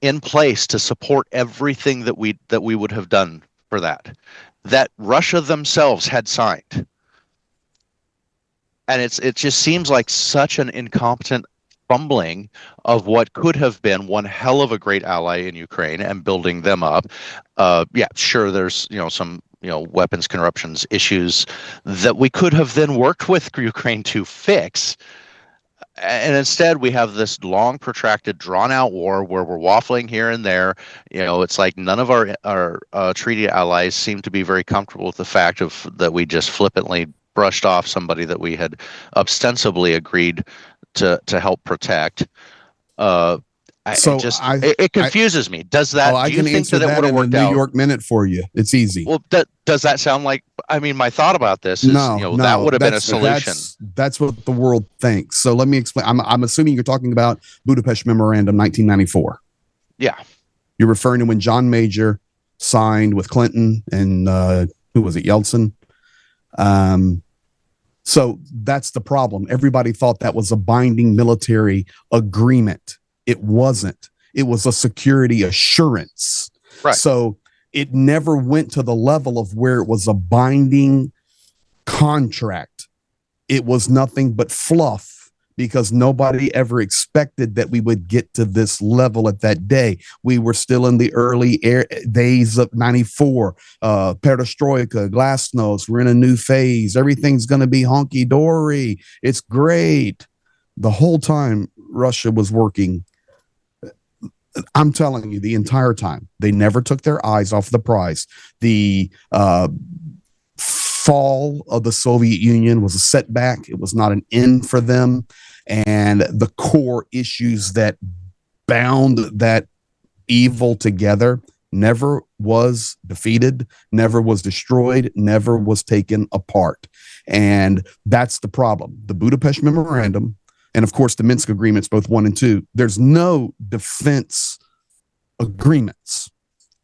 in place to support everything that we would have done for that Russia themselves had signed. And it just seems like such an incompetent fumbling of what could have been one hell of a great ally in Ukraine and building them up. Yeah, sure, there's some weapons corruptions issues that we could have then worked with Ukraine to fix. And instead, we have this long, protracted, drawn-out war where we're waffling here and there. It's like none of our treaty allies seem to be very comfortable with the fact that we just flippantly brushed off somebody that we had ostensibly agreed to help protect. It confuses me. Does that? I do you can think answer that it would have worked in a out? New York Minute for you. It's easy. Well, does that sound like? I mean, my thought about this is, no, that would have been a solution. That's what the world thinks. So let me explain. I'm assuming you're talking about Budapest Memorandum, 1994. Yeah, you're referring to when John Major signed with Clinton and who was it, Yeltsin? So that's the problem. Everybody thought that was a binding military agreement. It wasn't. It was a security assurance. Right. So it never went to the level of where it was a binding contract. It was nothing but fluff because nobody ever expected that we would get to this level at that day. We were still in the early days of 94, perestroika, glasnost. We're in a new phase. Everything's going to be honky-dory. It's great. The whole time Russia was working, I'm telling you, the entire time, they never took their eyes off the prize. The fall of the Soviet Union was a setback. It was not an end for them. And the core issues that bound that evil together never was defeated, never was destroyed, never was taken apart. And that's the problem. The Budapest Memorandum, and of course the Minsk agreements, both 1 and 2, there's no defense agreements.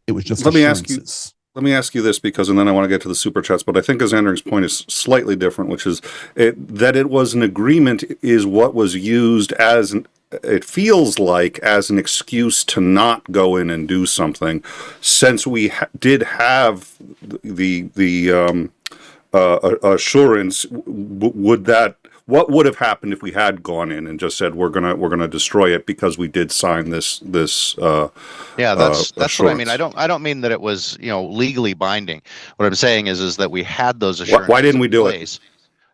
It was just assurances. Let me ask you this, because, and then I want to get to the super chats, but I think Xander's point is slightly different, which is that it was an agreement is what was used as, it feels like, as an excuse to not go in and do something, since we did have the assurance. What would have happened if we had gone in and just said we're gonna destroy it because we did sign this? Yeah, that's what I mean. I don't mean that it was legally binding. What I'm saying is that we had those assurances. Why didn't we do it?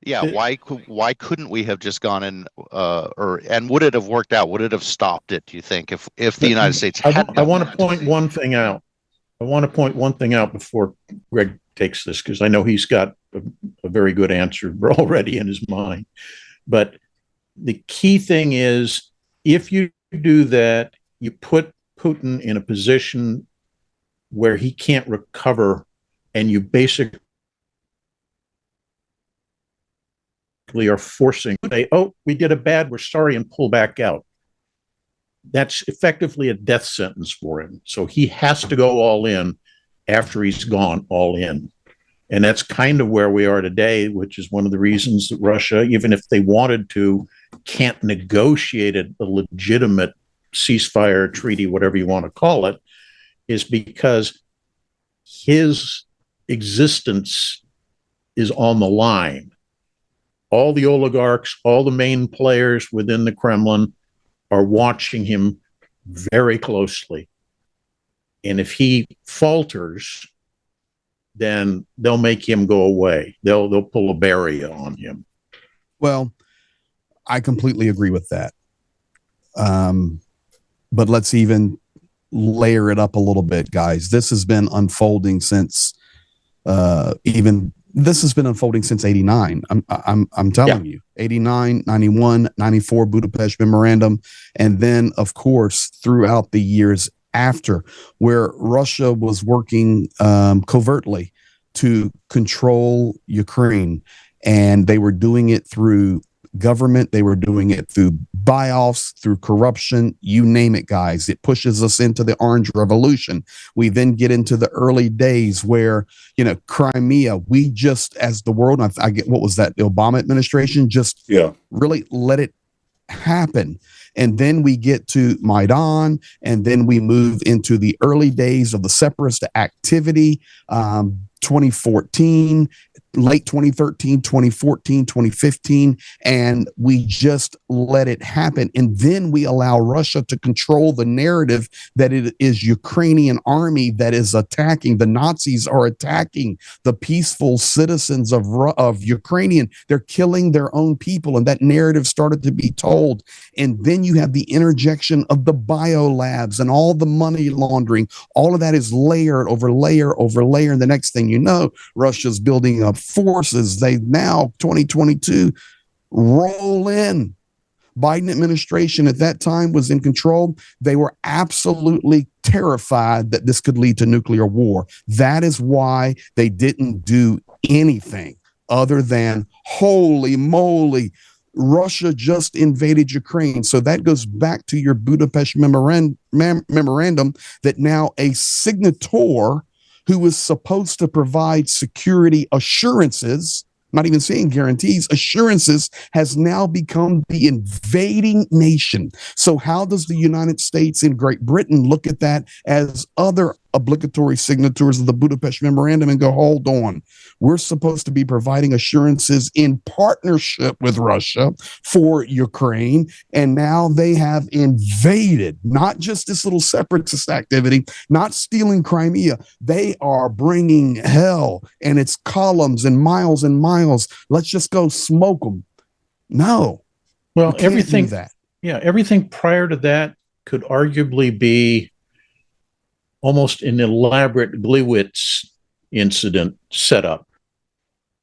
Yeah, why couldn't we have just gone in, and would it have worked out? Would it have stopped it? Do you think if the United States had? I want to point one thing out. I want to point one thing out before Greg takes this, because I know he's got a very good answer already in his mind. But the key thing is, if you do that, you put Putin in a position where he can't recover, and you basically are forcing to say, oh, we did a bad, we're sorry, and pull back out. That's effectively a death sentence for him. So he has to go all in after he's gone all in. And that's kind of where we are today, which is one of the reasons that Russia, even if they wanted to, can't negotiate a legitimate ceasefire treaty, whatever you want to call it, is because his existence is on the line. All the oligarchs, all the main players within the Kremlin are watching him very closely. And if he falters, then they'll make him go away. They'll pull a Beria on him. Well, I completely agree with that. But let's even layer it up a little bit, guys. This has been unfolding since since 89. I'm telling you, 89, 91, 94 Budapest Memorandum. And then, of course, throughout the years after, where Russia was working covertly to control Ukraine, and they were doing it through government. They were doing it through buy-offs, through corruption, you name it, guys. It pushes us into the Orange Revolution. We then get into the early days where, Crimea, we just, as the world, I get, what was that, the Obama administration, just really let it happen. And then we get to Maidan, and then we move into the early days of the separatist activity, 2014, late 2013, 2014, 2015, and we just let it happen. And then we allow Russia to control the narrative that it is Ukrainian army that is attacking. The Nazis are attacking the peaceful citizens of Ukrainian. They're killing their own people, and that narrative started to be told. And then you have the interjection of the biolabs and all the money laundering. All of that is layer over layer over layer. And the next thing you know, Russia's building up forces. They now 2022 roll in. Biden administration at that time was in control. They were absolutely terrified that this could lead to nuclear war. That is why they didn't do anything other than, holy moly, Russia just invaded Ukraine. So that goes back to your Budapest memorandum that now a signator who was supposed to provide security assurances, not even saying guarantees, assurances, has now become the invading nation. So how does the United States and Great Britain look at that as other obligatory signatories of the Budapest Memorandum and go, hold on, we're supposed to be providing assurances in partnership with Russia for Ukraine, and now they have invaded, not just this little separatist activity, not stealing Crimea, they are bringing hell, and it's columns and miles and miles. Let's just go smoke them. No. Well, everything prior to that could arguably be almost an elaborate Gliwice incident setup.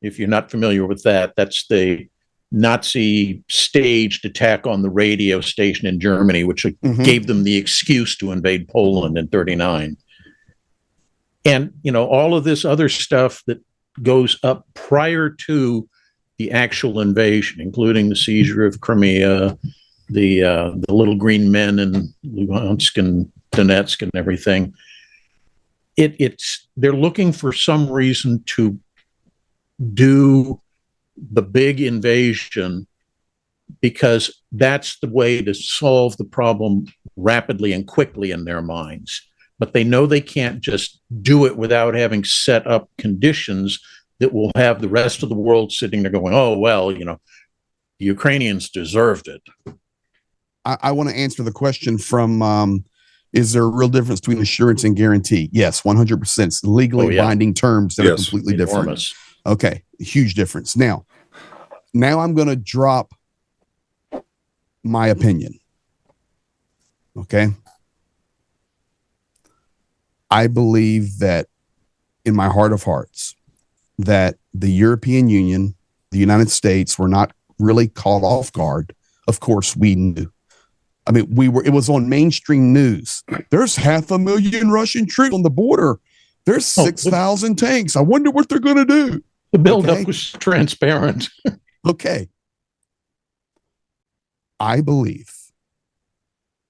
If you're not familiar with that, that's the Nazi staged attack on the radio station in Germany, which gave them the excuse to invade Poland in 1939. And, all of this other stuff that goes up prior to the actual invasion, including the seizure of Crimea, the little green men in Luhansk and Donetsk and everything. They're looking for some reason to do the big invasion because that's the way to solve the problem rapidly and quickly in their minds. But they know they can't just do it without having set up conditions that will have the rest of the world sitting there going, oh, well, the Ukrainians deserved it. I want to answer the question from, is there a real difference between assurance and guarantee? Yes, 100%. It's legally binding terms that are completely different. Okay, huge difference. Now I'm going to drop my opinion. Okay. I believe that in my heart of hearts that the European Union, the United States were not really caught off guard. Of course, we knew. I mean, it was on mainstream news. There's 500,000 Russian troops on the border. There's 6,000 tanks. I wonder what they're going to do. The buildup was transparent. Okay. I believe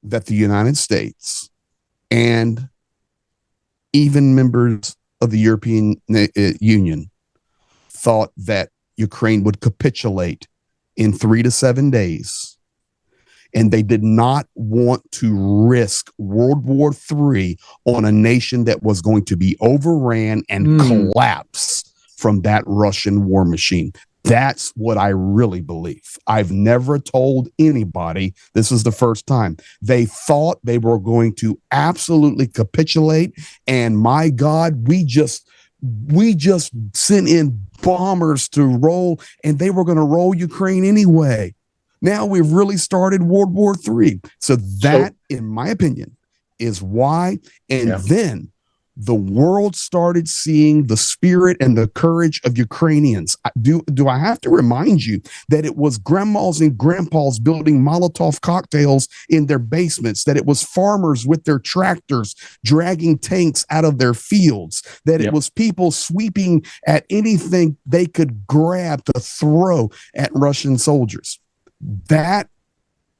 that the United States and even members of the European Union thought that Ukraine would capitulate in 3 to 7 days. And they did not want to risk World War III on a nation that was going to be overran and collapse from that Russian war machine. That's what I really believe. I've never told anybody, this is the first time. They thought they were going to absolutely capitulate. And my God, we just sent in bombers to roll, and they were going to roll Ukraine anyway. Now we've really started World War III. So that, in my opinion, is why. And then the world started seeing the spirit and the courage of Ukrainians. Do I have to remind you that it was grandmas and grandpas building Molotov cocktails in their basements, that it was farmers with their tractors dragging tanks out of their fields, that it was people sweeping at anything they could grab to throw at Russian soldiers? That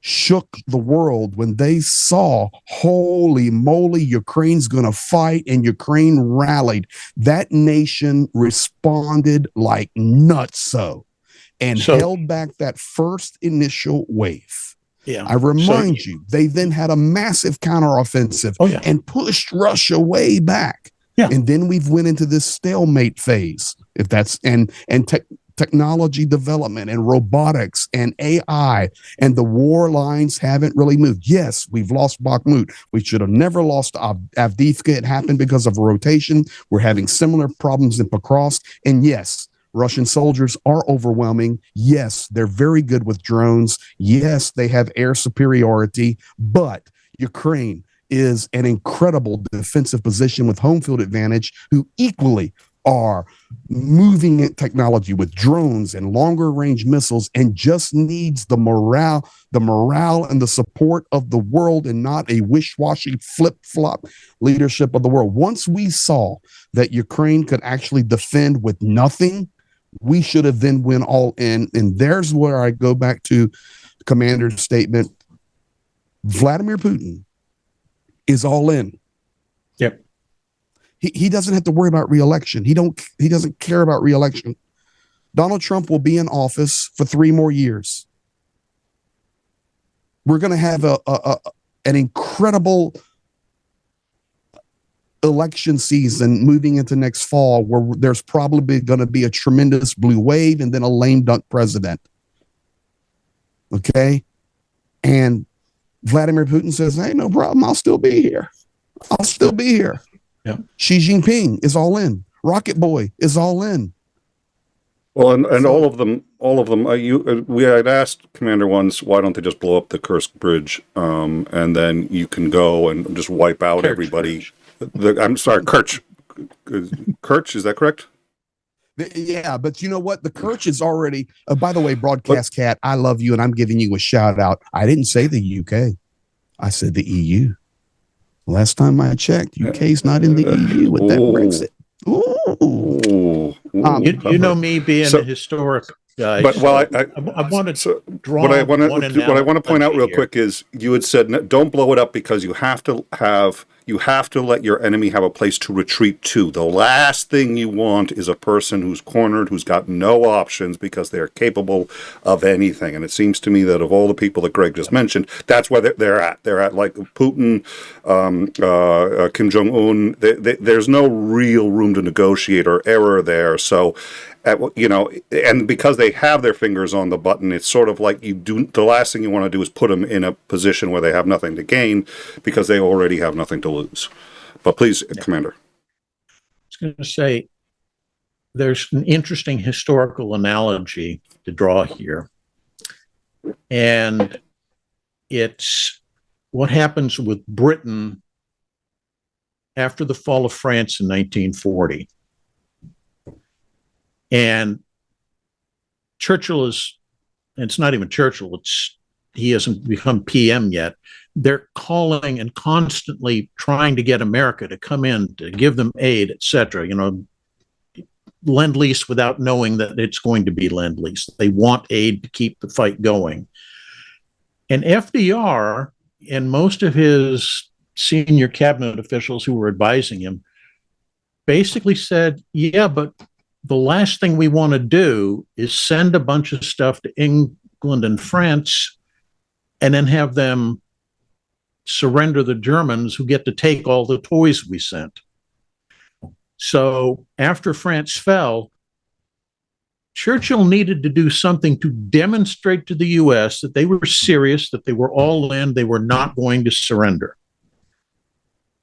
shook the world when they saw, holy moly, Ukraine's going to fight, and Ukraine rallied. That nation responded like nutso and held back that first initial wave. Yeah. I remind you, they then had a massive counteroffensive and pushed Russia way back. Yeah. And then we've went into this stalemate phase, if that's and technology development and robotics and AI, and the war lines haven't really moved. Yes, we've lost Bakhmut. We should have never lost Avdiivka. It happened because of a rotation. We're having similar problems in Pokrovsk. And yes, Russian soldiers are overwhelming. Yes, they're very good with drones. Yes, they have air superiority, but Ukraine is an incredible defensive position with home field advantage, who equally are moving in technology with drones and longer range missiles, and just needs the morale and the support of the world, and not a wish-washy flip-flop leadership of the world. Once we saw that Ukraine could actually defend with nothing, we should have then went all in. And there's where I go back to Commander's statement. Vladimir Putin is all in. Yep. He doesn't have to worry about re-election. He doesn't care about re-election. Donald Trump will be in office for 3 more years. We're going to have an incredible election season moving into next fall, where there's probably going to be a tremendous blue wave and then a lame duck president. Okay? And Vladimir Putin says, hey, no problem. I'll still be here. Yeah. Xi Jinping is all in. Rocket Boy is all in. Well, and all of them. We had asked Commander once, why don't they just blow up the Kursk bridge, and then you can go and just wipe out everybody. I'm sorry, Kerch. Kerch, is that correct? Yeah, but you know what? The Kerch is already. By the way, Broadcast Cat, I love you, and I'm giving you a shout out. I didn't say the UK. I said the EU. Last time I checked, UK's not in the EU with that Brexit. You know me being a historic guy. But I wanted to draw. What I want to point out real quick is, you had said don't blow it up because you have to let your enemy have a place to retreat to. The last thing you want is a person who's cornered, who's got no options because they're capable of anything. And it seems to me that of all the people that Greg just mentioned, that's where they're at. They're at, like Putin, Kim Jong-un. There's no real room to negotiate or error there. So, and because they have their fingers on the button, it's sort of like the last thing you want to do is put them in a position where they have nothing to gain, because they already have nothing to lose. But please, Commander. I was going to say, there's an interesting historical analogy to draw here. And it's what happens with Britain after the fall of France in 1940. And Churchill it's not even Churchill, he hasn't become PM yet. They're calling and constantly trying to get America to come in, to give them aid, etc. Lend-lease without knowing that it's going to be lend-lease. They want aid to keep the fight going. And FDR and most of his senior cabinet officials who were advising him basically said, yeah, but the last thing we want to do is send a bunch of stuff to England and France and then have them surrender the Germans, who get to take all the toys we sent. So after France fell, Churchill needed to do something to demonstrate to the U.S. that they were serious, that they were all in, they were not going to surrender.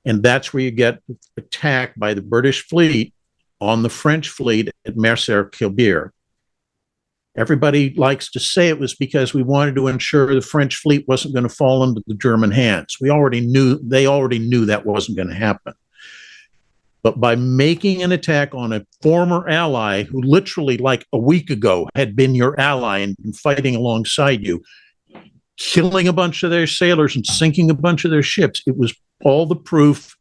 And that's where you get attacked by the British fleet on the French fleet at Mercer-Quilbert. Everybody likes to say it was because we wanted to ensure the French fleet wasn't going to fall into the German hands. They already knew that wasn't going to happen. But by making an attack on a former ally who literally like a week ago had been your ally and been fighting alongside you, killing a bunch of their sailors and sinking a bunch of their ships, it was all the proof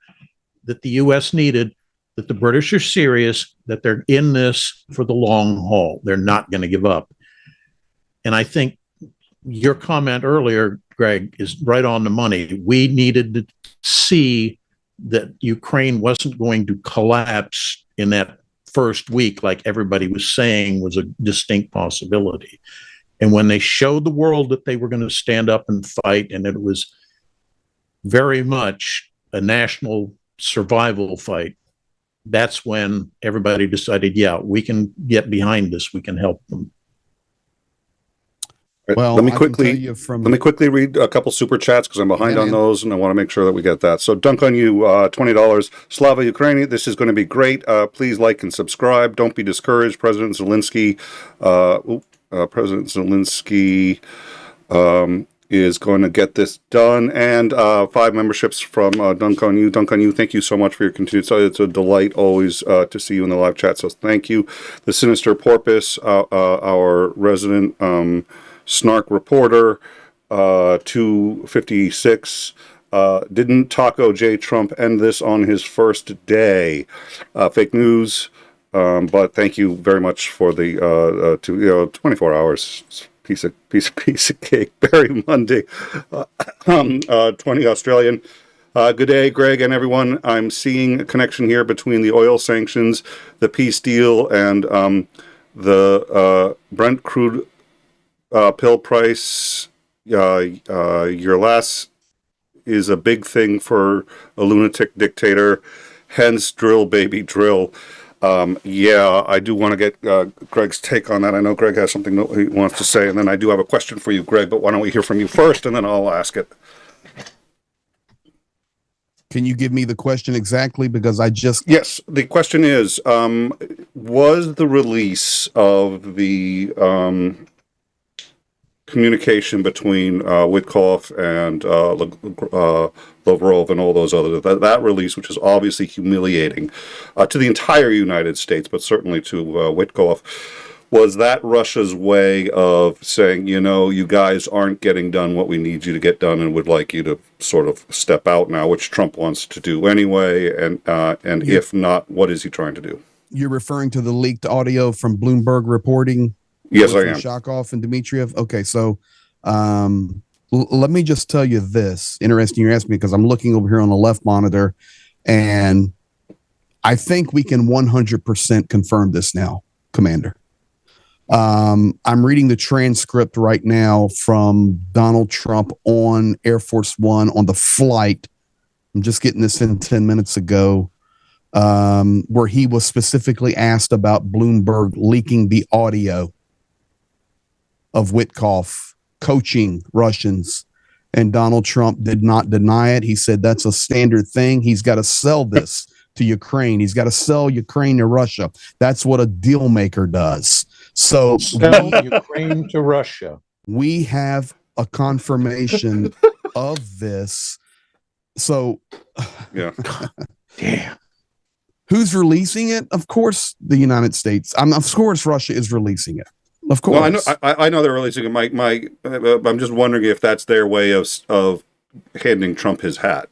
that the U.S. needed, that the British are serious, that they're in this for the long haul. They're not going to give up. And I think your comment earlier, Greg, is right on the money. We needed to see that Ukraine wasn't going to collapse in that first week, like everybody was saying was a distinct possibility. And when they showed the world that they were going to stand up and fight, and it was very much a national survival fight, that's when everybody decided, yeah, we can get behind this. We can help them. Well, let me quickly read a couple super chats because I'm behind on those, and I want to make sure that we get that. So, Dunk on You, $20. Slava Ukraini, this is going to be great. Please like and subscribe. Don't be discouraged. President Zelenskyy is going to get this done. And 5 memberships from Dunk on You. Dunk on You, thank you so much for your continued support. It's a delight always to see you in the live chat, so thank you. The Sinister Porpoise, our resident snark reporter, 256. Didn't Taco J. Trump end this on his first day? Fake news. But thank you very much for the 24 hours. Piece of cake. Barry Monday, 20 Australian. Good day, Greg and everyone. I'm seeing a connection here between the oil sanctions, the peace deal, and the Brent crude pill price. Your last is a big thing for a lunatic dictator. Hence, drill, baby, drill. Yeah, I do want to get Greg's take on that. I know Greg has something that he wants to say, and then I do have a question for you, Greg, but why don't we hear from you first, and then I'll ask it. Can you give me the question exactly? Because I just... Yes, the question is, was the release of the communication between Witkoff and Lavrov and all those others, that release, which is obviously humiliating to the entire United States, but certainly to Witkoff, was that Russia's way of saying, you guys aren't getting done what we need you to get done and would like you to sort of step out now, which Trump wants to do anyway, and if not, what is he trying to do? You're referring to the leaked audio from Bloomberg reporting? Yes, I am. Shakov and Dmitriev. Okay, so let me just tell you this. Interesting you asked me, because I'm looking over here on the left monitor, and I think we can 100% confirm this now, Commander. I'm reading the transcript right now from Donald Trump on Air Force One on the flight. I'm just getting this in 10 minutes ago, where he was specifically asked about Bloomberg leaking the audio of Witkoff coaching Russians, and Donald Trump did not deny it. He said that's a standard thing. He's got to sell this to Ukraine. He's got to sell Ukraine to Russia. That's what a deal maker does. So sell Ukraine to Russia. We have a confirmation of this. So yeah. Damn. Who's releasing it? Of course, the United States. Of course, Russia is releasing it. Of course. Well, I know they're releasing it. I'm just wondering if that's their way of handing Trump his hat.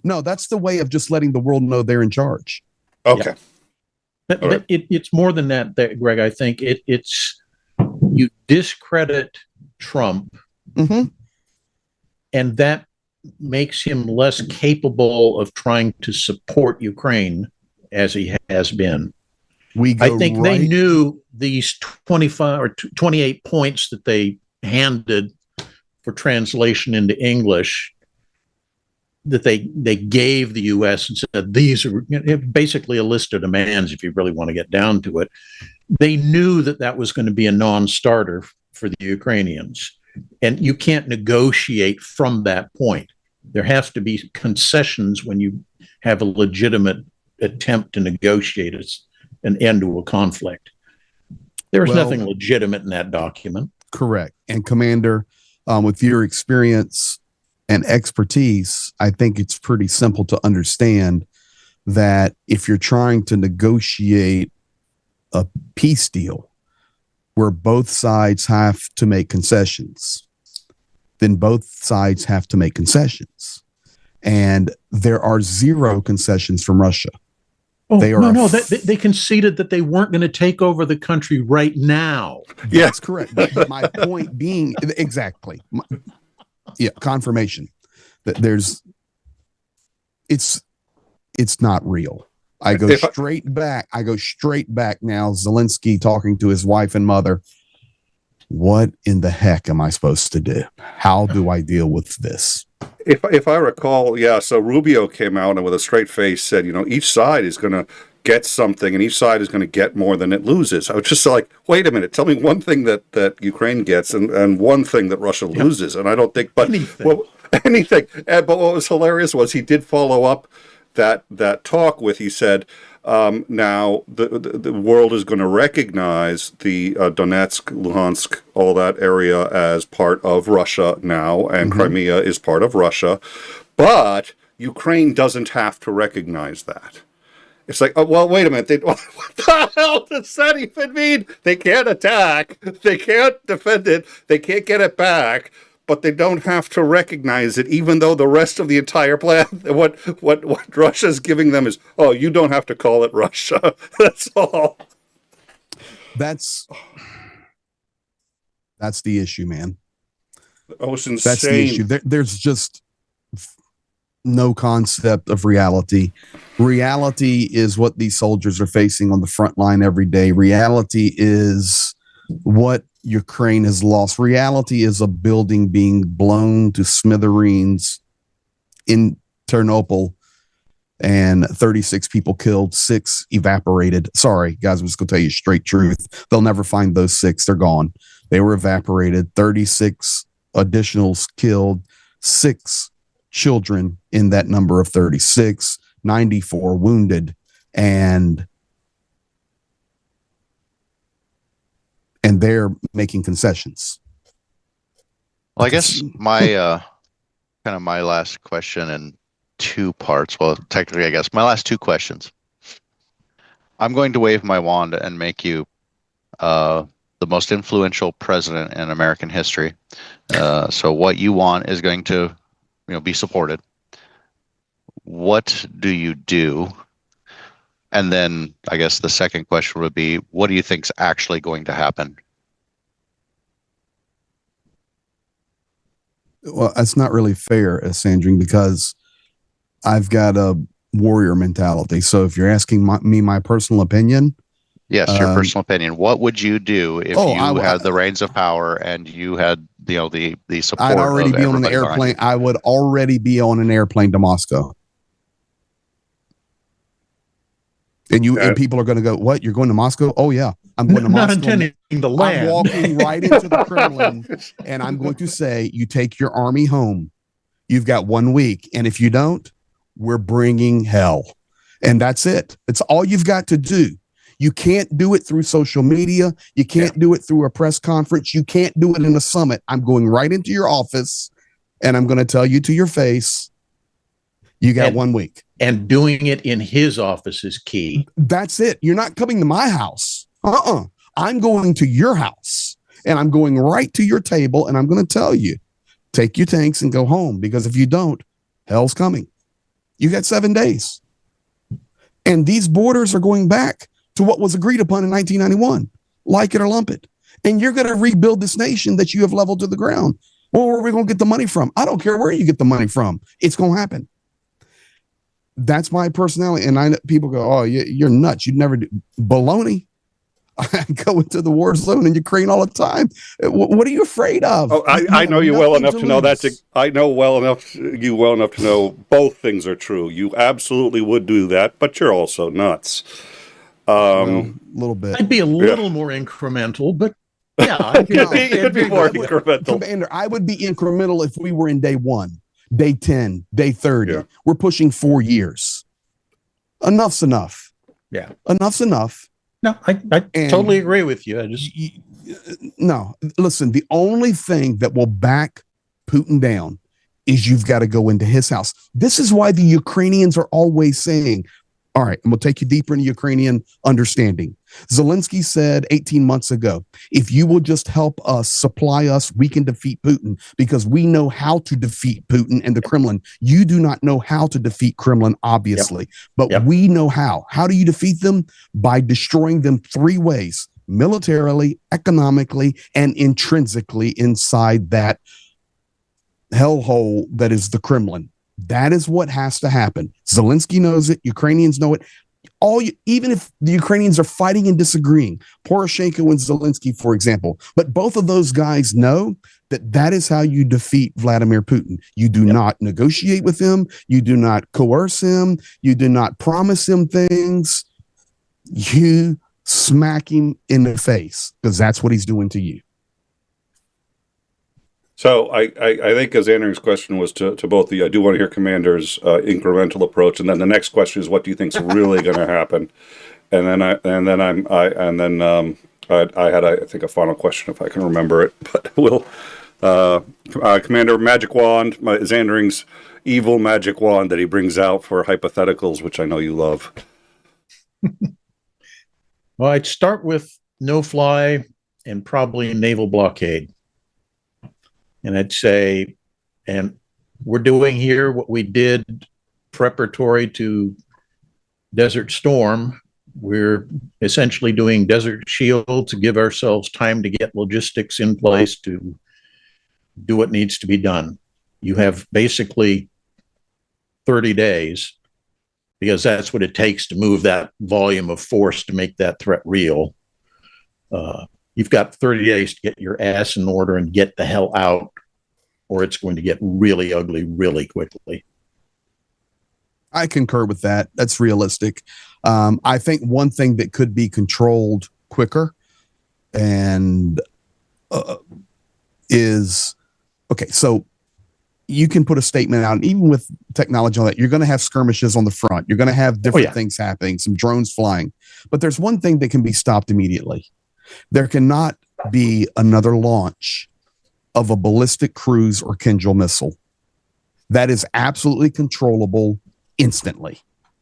No, that's the way of just letting the world know they're in charge. Okay. Yeah. But it's more than that, Greg. I think it's you discredit Trump, and that makes him less capable of trying to support Ukraine as he has been. I think they knew these 25 or 28 points that they handed for translation into English, that they gave the U.S. and said, these are basically a list of demands if you really want to get down to it. They knew that was going to be a non-starter for the Ukrainians. And you can't negotiate from that point. There has to be concessions when you have a legitimate attempt to negotiate an end to a conflict. There's nothing legitimate in that document. Correct. And Commander, with your experience and expertise, I think it's pretty simple to understand that if you're trying to negotiate a peace deal where both sides have to make concessions, then both sides have to make concessions. And there are zero concessions from Russia. Oh, They are they conceded that they weren't going to take over the country right now. Yeah. That's correct. But my point being, exactly. Confirmation that it's not real. I go straight back now. Zelenskyy talking to his wife and mother. What in the heck am I supposed to do? How do I deal with this? If I recall, yeah, so Rubio came out and with a straight face said, each side is going to get something and each side is going to get more than it loses. I was just like, wait a minute, tell me one thing that Ukraine gets and one thing that Russia loses. And I don't think, but anything. But what was hilarious was he did follow up that talk with, he said, now the world is going to recognize the Donetsk, Luhansk, all that area as part of Russia now, and Crimea is part of Russia, but Ukraine doesn't have to recognize that. It's like, oh, well, wait a minute. What the hell does that even mean? They can't attack. They can't defend it. They can't get it back. But they don't have to recognize it, even though the rest of the entire plan, what Russia's giving them is, oh, you don't have to call it Russia. That's all. That's the issue, man. Oh, it's insane. That's the issue. There's just no concept of reality. Reality is what these soldiers are facing on the front line every day. Reality is what Ukraine has lost. Reality is a building being blown to smithereens in Ternopil and 36 people killed, 6 evaporated. Sorry, guys, I'm just going to tell you straight truth. They'll never find those 6. They're gone. They were evaporated. 36 additionals killed, 6 children in that number of 36, 94 wounded, and they're making concessions. Well, I guess my kind of my last question in 2 parts. Well, technically, I guess my last 2 questions. I'm going to wave my wand and make you the most influential president in American history. So what you want is going to, be supported. What do you do? And then I guess the second question would be, what do you think is actually going to happen? Well, that's not really fair, Sandrine, because I've got a warrior mentality. So if you're asking me my personal opinion. Yes, your personal opinion. What would you do if you had the reins of power and you had, the support? I'd already be on an airplane. I would already be on an airplane to Moscow. And people are going to go, what? You're going to Moscow? Oh, yeah. I'm going to Moscow. Not intending to land. I'm walking right into the Kremlin, and I'm going to say, you take your army home. You've got 1 week. And if you don't, we're bringing hell. And that's it. It's all you've got to do. You can't do it through social media. You can't do it through a press conference. You can't do it in a summit. I'm going right into your office, and I'm going to tell you to your face, you got 1 week. And doing it in his office is key. That's it. You're not coming to my house. I'm going to your house, and I'm going right to your table, and I'm going to tell you, take your tanks and go home, because if you don't, hell's coming. You got 7 days. And these borders are going back to what was agreed upon in 1991, like it or lump it. And you're going to rebuild this nation that you have leveled to the ground. Well, where are we going to get the money from? I don't care where you get the money from. It's going to happen. That's my personality. And people go, oh, you're nuts. You'd never do. Baloney. I go into the war zone in Ukraine all the time. What are you afraid of? Oh, I know you well enough to know I know you well enough to know both things are true. You absolutely would do that, but you're also nuts. A little bit. I'd be a little more incremental, but yeah, I'd be more incremental. Commander, I would be incremental if we were in day 1, day 10, day 30. Yeah. We're pushing 4 years. Enough's enough. Yeah. Enough's enough. No, I totally agree with you. No, listen, the only thing that will back Putin down is you've got to go into his house. This is why the Ukrainians are always saying, All right, and we'll take you deeper into Ukrainian understanding. Zelenskyy said 18 months ago, if you will just help us, supply us, we can defeat Putin because we know how to defeat Putin and the Kremlin. You do not know how to defeat Kremlin, obviously, but we know how. How do you defeat them? By destroying them 3 ways: militarily, economically, and intrinsically inside that hellhole that is the Kremlin. That is what has to happen. Zelenskyy knows it. Ukrainians know it. Even if the Ukrainians are fighting and disagreeing, Poroshenko and Zelenskyy, for example, but both of those guys know that that is how you defeat Vladimir Putin. You do not negotiate with him. You do not coerce him. You do not promise him things. You smack him in the face because that's what he's doing to you. So I think as Andrew's question was to both of you, I do want to hear Commander's incremental approach, and then the next question is, what do you think is really going to happen? And then I had I think a final question if I can remember it, but we'll Commander Magic Wand is Andrew's evil magic wand that he brings out for hypotheticals, which I know you love. Well, I'd start with no-fly and probably naval blockade. And I'd say, and we're doing here what we did preparatory to Desert Storm. We're essentially doing Desert Shield to give ourselves time to get logistics in place to do what needs to be done. You have basically 30 days because that's what it takes to move that volume of force to make that threat real. You've got 30 days to get your ass in order and get the hell out, or it's going to get really ugly really quickly. I concur with that. That's realistic. I think one thing that could be controlled quicker and is, okay, so you can put a statement out, and even with technology on that, you're going to have skirmishes on the front. You're going to have different things happening, some drones flying. But there's one thing that can be stopped immediately. There cannot be another launch of a ballistic cruise or Kinjal missile. That is absolutely controllable instantly.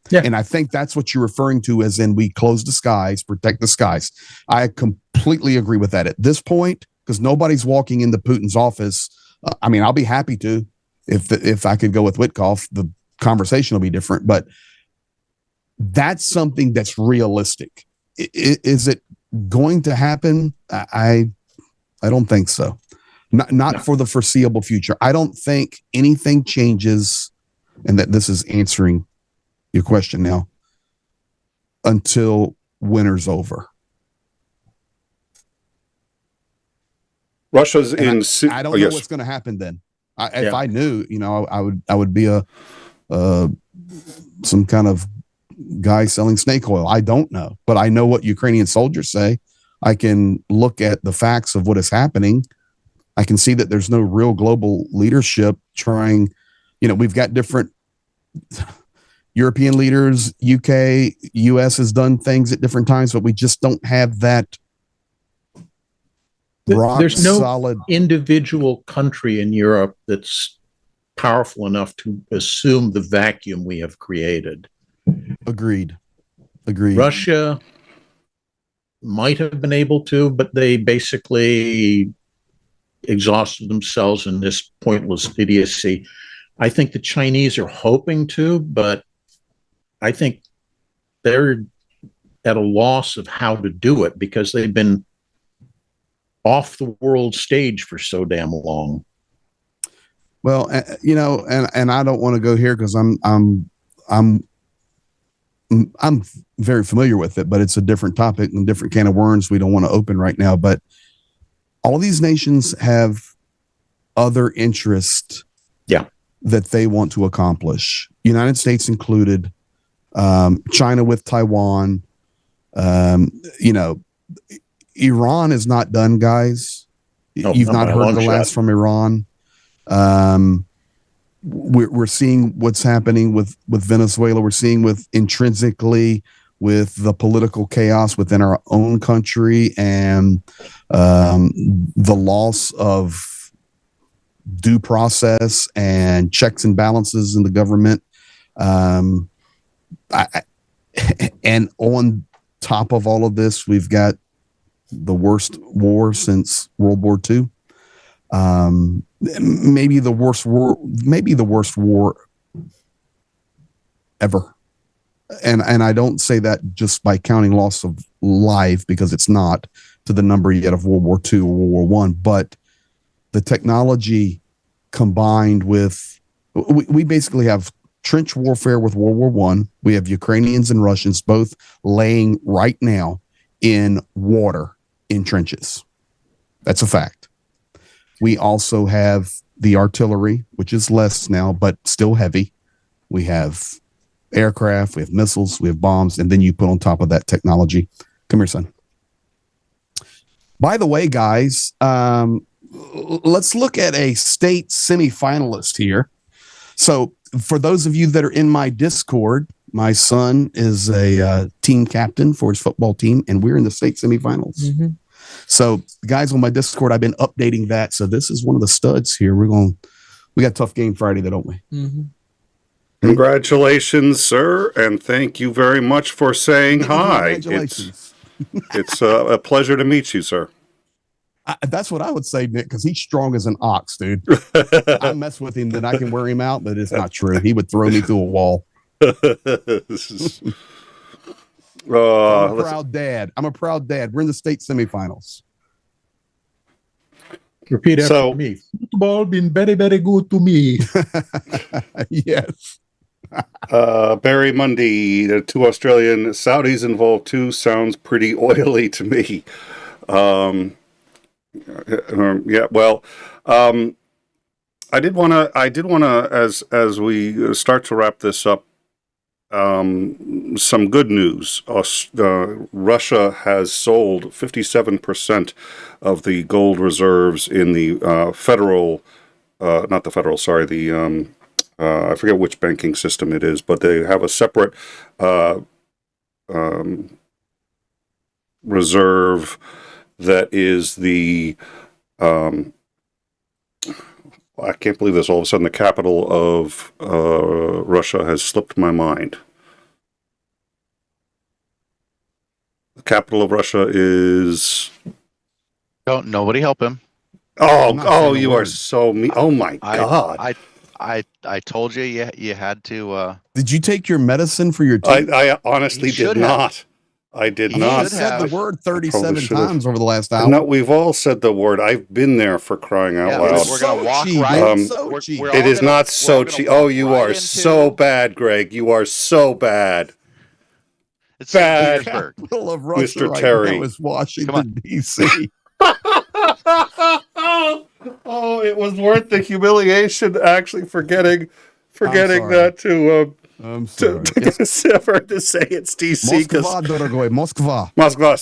Yeah. And I think that's what you're referring to as in we close the skies, protect the skies. I completely agree with that at this point, because nobody's walking into Putin's office. I mean, I'll be happy to if I could go with Witkoff, the conversation will be different, but that's something that's realistic. Is it going to happen? I don't think so. Not for the foreseeable future. I don't think anything changes, and that this is answering your question now, until winter's over. Russia's and I don't know what's going to happen then. If I knew, I would be some kind of guy selling snake oil. I don't know, but I know what Ukrainian soldiers say. I can look at the facts of what is happening. I can see that there's no real global leadership trying. We've got different European leaders, UK, US has done things at different times, but we just don't have that. There's no solid individual country in Europe that's powerful enough to assume the vacuum we have created. Agreed. Russia might have been able to, but they basically exhausted themselves in this pointless idiocy. I think the Chinese are hoping to, but I think they're at a loss of how to do it because they've been off the world stage for so damn long. Well, and I don't want to go here because I'm very familiar with it, but it's a different topic and different can of worms we don't want to open right now. But all these nations have other interests that they want to accomplish. United States included, China with Taiwan, Iran is not done, guys. You've not heard the last from Iran. We're seeing what's happening with Venezuela. We're seeing intrinsically with the political chaos within our own country and the loss of due process and checks and balances in the government. And on top of all of this, we've got the worst war since World War II. Maybe the worst war ever. And I don't say that just by counting loss of life, because it's not to the number yet of World War II or World War I, but the technology combined with, we basically have trench warfare with World War I. We have Ukrainians and Russians both laying right now in water in trenches. That's a fact. We also have the artillery, which is less now, but still heavy. We have aircraft, we have missiles, we have bombs, and then you put on top of that technology. Come here, son. By the way, guys, let's look at a state semifinalist here. So for those of you that are in my Discord, my son is a team captain for his football team, and we're in the state semifinals. Mm-hmm. So guys on my Discord, I've been updating that. So this is one of the studs here. We got a tough game Friday, though, don't we? Mm-hmm. Congratulations, sir, and thank you very much for saying hi. It's a pleasure to meet you, sir. That's what I would say, Nick, because he's strong as an ox, dude. I mess with him, then I can wear him out, but it's not true. He would throw me through a wall. I'm a proud dad. We're in the state semifinals. Repeat after me. Football been very, very good to me. Yes. Barry Mundy, the 2 Australian Saudis involved too, sounds pretty oily to me. Yeah, well, I did want to, as we start to wrap this up, some good news. Russia has sold 57% of the gold reserves in the I forget which banking system it is, but they have a separate reserve that is the I can't believe this. All of a sudden, the capital of Russia has slipped my mind. The capital of Russia is... Don't nobody help him. Oh, you are so mean. Oh, my God. I told you you had to... Did you take your medicine for your teeth? I honestly did not. I did not. You said the word 37 times over the last hour. No, we've all said the word. I've been there, for crying out loud. We're going to walk right. It is not Sochi. Oh, you are so bad, Greg. You are so bad. It's bad. Capital of Russia Mr. Terry. Now is Washington, D.C. Oh, it was worth the humiliation actually forgetting that to... I'm sorry. To say it's DC. Moskva, дорогой, Moskva. Moskva,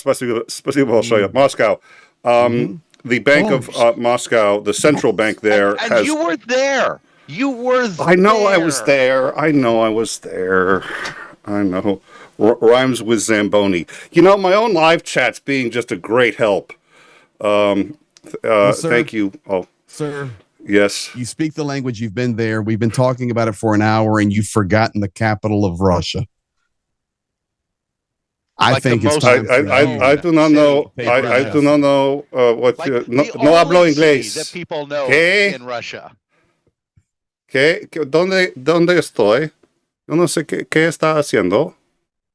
спасибо большое. Moscow. The Bank of Moscow, the central bank there and you were there. You were there. I know I was there. I know. Rhymes with Zamboni. You know, my own live chat's being just a great help. Thank you. Oh, sir. Yes. You speak the language. You've been there. We've been talking about it for an hour, and you've forgotten the capital of Russia. I think it's time. I do not know. I do not know what. No hablo inglés. That people know in Russia. ¿Dónde estoy? Yo no sé qué está haciendo.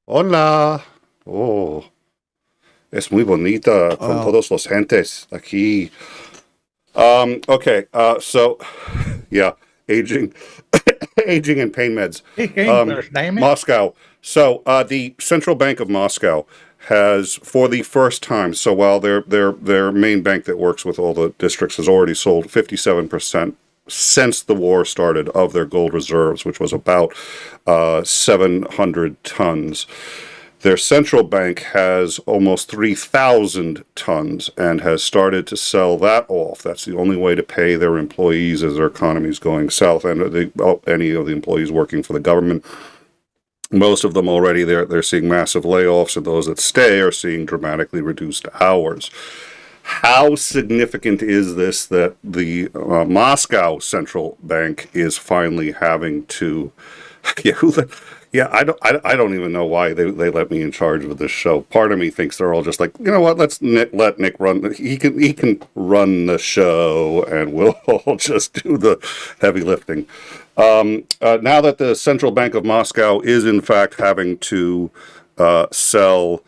Hola. Oh, es muy bonita con todos los gentes aquí. Okay, so, yeah, aging and pain meds. Moscow. So, the Central Bank of Moscow has, for the first time, so while their main bank that works with all the districts has already sold 57% since the war started of their gold reserves, which was about 700 tons. Their central bank has almost 3,000 tons and has started to sell that off. That's the only way to pay their employees as their economy is going south, and any of the employees working for the government. Most of them already, they're seeing massive layoffs, and those that stay are seeing dramatically reduced hours. how significant is this that the Moscow central bank is finally having to? Yeah, I don't even know why they let me in charge of this show. Part of me thinks they're all just like, you know what? Let's let Nick run. He can run the show, and we'll all just do the heavy lifting. Now that the Central Bank of Moscow is in fact having to sell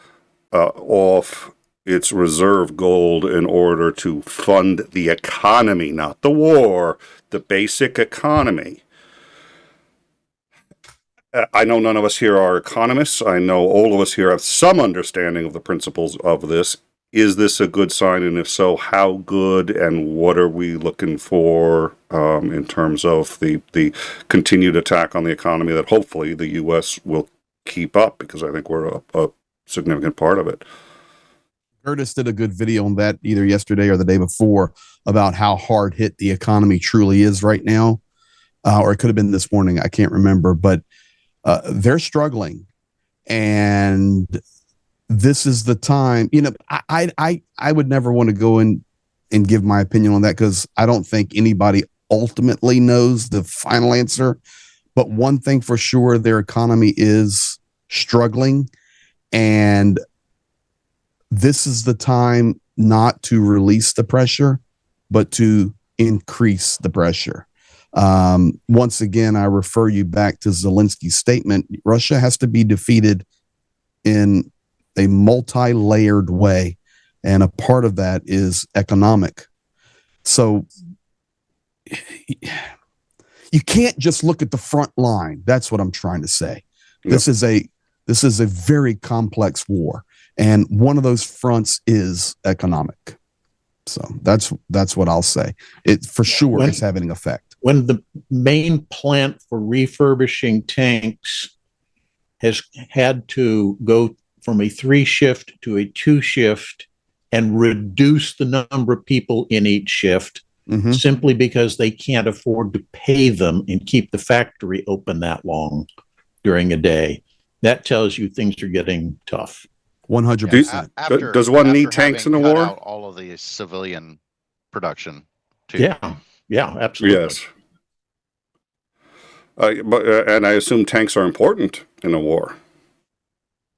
off its reserve gold in order to fund the economy, not the war, the basic economy. I know none of us here are economists. I know all of us here have some understanding of the principles of this. Is this a good sign? And if so, how good? And what are we looking for in terms of the continued attack on the economy that hopefully the U.S. will keep up, because I think we're a significant part of it. Curtis did a good video on that either yesterday or the day before about how hard hit the economy truly is right now. Or it could have been this morning. I can't remember, but they're struggling. And this is the time, you know, I would never want to go in and give my opinion on that, because I don't think anybody ultimately knows the final answer. But one thing for sure, their economy is struggling, and this is the time not to release the pressure, but to increase the pressure. Once again, I refer you back to Zelensky's statement. Russia has to be defeated in a multi-layered way, and a part of that is economic. So you can't just look at the front line. That's what I'm trying to say. Yep. This is a very complex war, and one of those fronts is economic. So that's what I'll say. It for sure is having an effect. When the main plant for refurbishing tanks has had to go from a 3-shift to a 2-shift and reduce the number of people in each shift, simply because they can't afford to pay them and keep the factory open that long during a day. That tells you things are getting tough. 100%. Does one need tanks in the war? Out all of the civilian production, too. Yeah, absolutely. Yes. And I assume tanks are important in a war.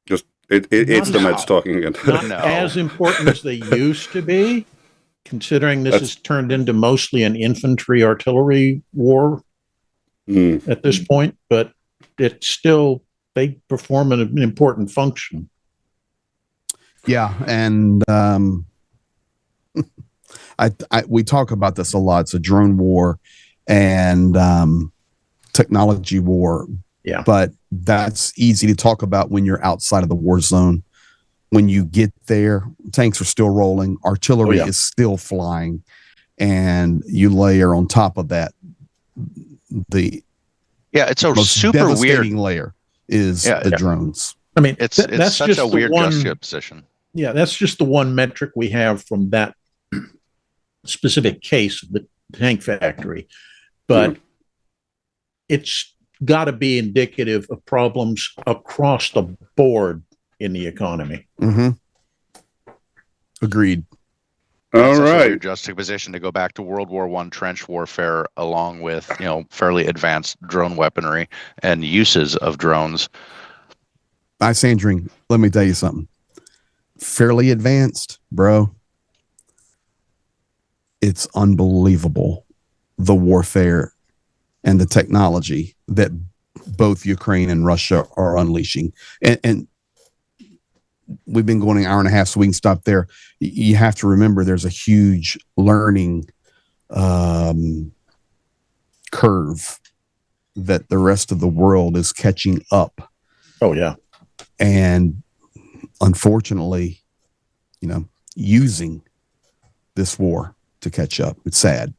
Just it's the Mets talking again. Not as important as they used to be, considering this has turned into mostly an infantry artillery war at this point. But it's still, they perform an important function. Yeah, and we talk about this a lot. It's a drone war and technology war. Yeah, but that's easy to talk about when you're outside of the war zone. When you get there, tanks are still rolling, artillery is still flying, and you layer on top of that it's a most super devastating weird layer is the drones. I mean, it's that's such just a weird one juxtaposition. Yeah, that's just the one metric we have from that specific case of the tank factory. But it's got to be indicative of problems across the board in the economy. Agreed. All right. A juxtaposition to go back to World War I trench warfare, along with fairly advanced drone weaponry and uses of drones. Sandring, let me tell you something. Fairly advanced, bro. It's unbelievable, the warfare and the technology that both Ukraine and Russia are unleashing. And we've been going an hour and a half, so we can stop there. You have to remember there's a huge learning curve that the rest of the world is catching up. Oh, yeah. And unfortunately, using this war to catch up. It's sad,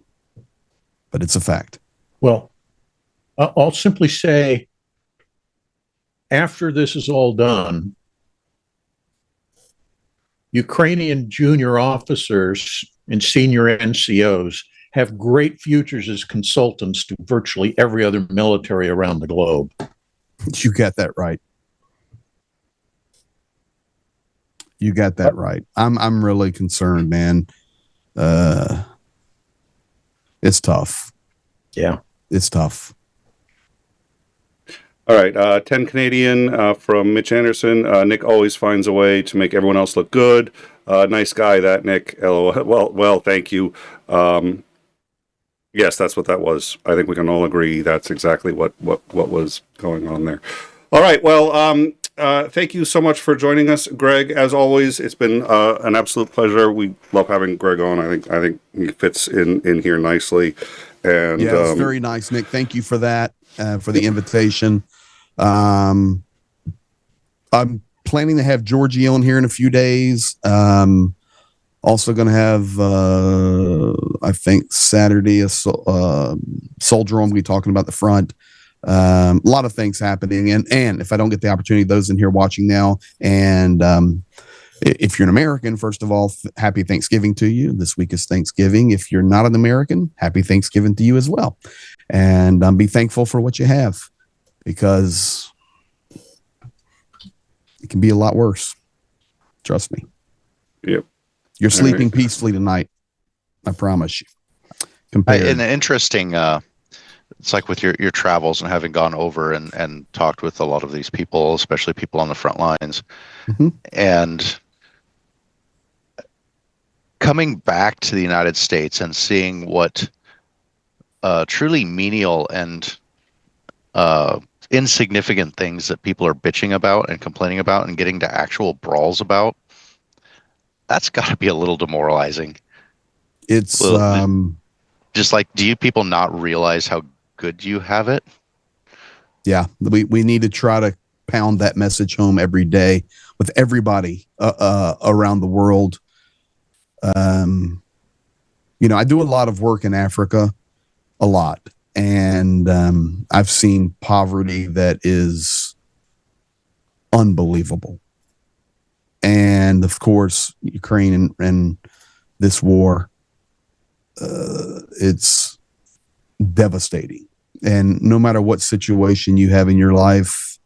but it's a fact. Well, I'll simply say, after this is all done, Ukrainian junior officers and senior NCOs have great futures as consultants to virtually every other military around the globe. You got that right. You got that right. I'm really concerned, man. It's tough. Yeah. It's tough. All right, 10 Canadian from Mitch Anderson. Nick always finds a way to make everyone else look good. Nice guy, that Nick. LOL. Well, thank you. Yes, that's what that was. I think we can all agree that's exactly what was going on there. All right, well, thank you so much for joining us, Greg. As always, it's been an absolute pleasure. We love having Greg on. I think he fits in here nicely. And yeah, it's very nice, Nick. Thank you for that, for the invitation. I'm planning to have Georgie on here in a few days. Also going to have, I think Saturday, a soldier on. We'll be talking about the front. A lot of things happening. And if I don't get the opportunity, those in here watching now, and if you're an American, first of all, happy Thanksgiving to you. This week is Thanksgiving. If you're not an American, happy Thanksgiving to you as well. And be thankful for what you have, because it can be a lot worse. Trust me. Yep. You're sleeping peacefully tonight. I promise you. And interesting, it's like with your travels and having gone over and talked with a lot of these people, especially people on the front lines, and coming back to the United States and seeing what truly menial and insignificant things that people are bitching about and complaining about and getting to actual brawls about, that's got to be a little demoralizing. It's just like, do you people not realize how good you have it? Yeah, we need to try to pound that message home every day with everybody around the world. I do a lot of work in Africa, a lot, and I've seen poverty that is unbelievable. And of course, Ukraine and this war, it's devastating. And no matter what situation you have in your life,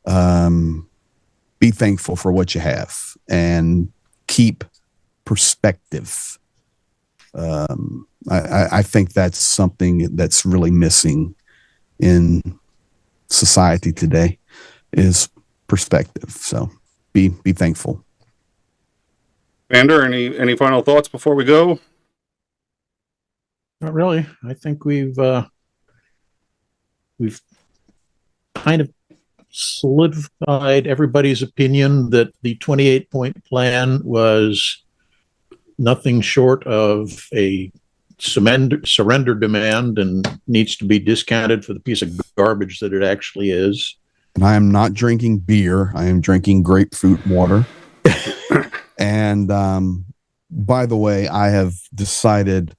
be thankful for what you have and keep perspective. I think that's something that's really missing in society today, is perspective. So be thankful. Vander, any final thoughts before we go? Not really. I think we've kind of solidified everybody's opinion that the 28-point plan was nothing short of a surrender demand and needs to be discounted for the piece of garbage that it actually is. And I am not drinking beer. I am drinking grapefruit water. And by the way, I have decided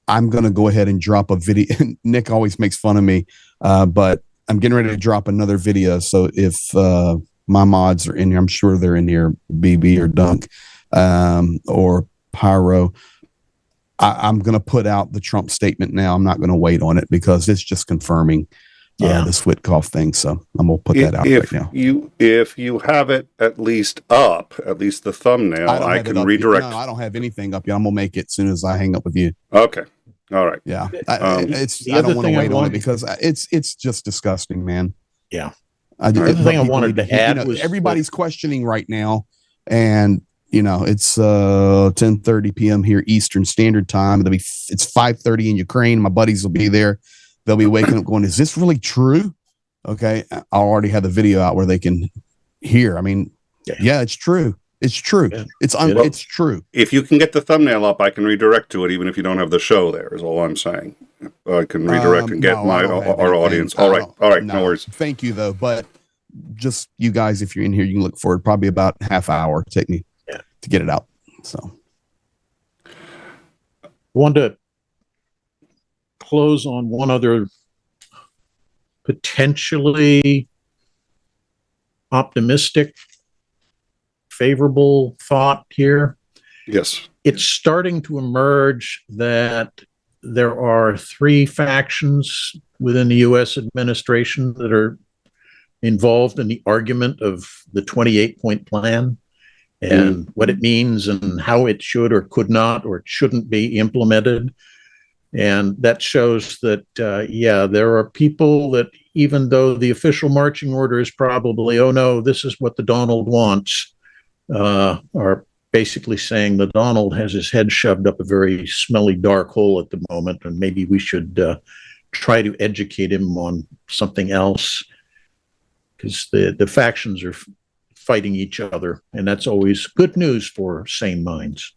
I'm going to go ahead and drop a video. Nick always makes fun of me, but I'm getting ready to drop another video. So if my mods are in here, I'm sure they're in here, BB or Dunk or Pyro. I'm going to put out the Trump statement now. I'm not going to wait on it because it's just confirming this 𝐒𝐬𝐜𝐽𝐜 thing. So I'm going to put that out right now. If you have it at least up, at least the thumbnail, I can redirect. No, I don't have anything up yet. I'm going to make it as soon as I hang up with you. Okay. All right. Yeah. I don't want to wait on it because it's just disgusting, man. Yeah. The other thing I wanted to add was everybody's questioning right now, and it's 10:30 p.m. here Eastern Standard Time. It's 5:30 in Ukraine. My buddies will be there. They'll be waking up going, "Is this really true?" Okay, I already have the video out where they can hear. I mean, yeah, it's true. It's true. Yeah. It's true. If you can get the thumbnail up, I can redirect to it, even if you don't have the show there. Is all I'm saying. I can redirect and get our audience. All right. No worries. Thank you, though. But just you guys, if you're in here, you can look forward. Probably about half hour take me to get it out. So, I wanted to close on one other potentially optimistic, favorable thought here. Yes. It's starting to emerge that there are three factions within the U.S. administration that are involved in the argument of the 28-point plan. and what it means and how it should or could not or shouldn't be implemented. And that shows that, there are people that, even though the official marching order is probably, oh no, this is what the Donald wants, are basically saying the Donald has his head shoved up a very smelly dark hole at the moment, and maybe we should try to educate him on something else, because the factions are fighting each other, and that's always good news for sane minds.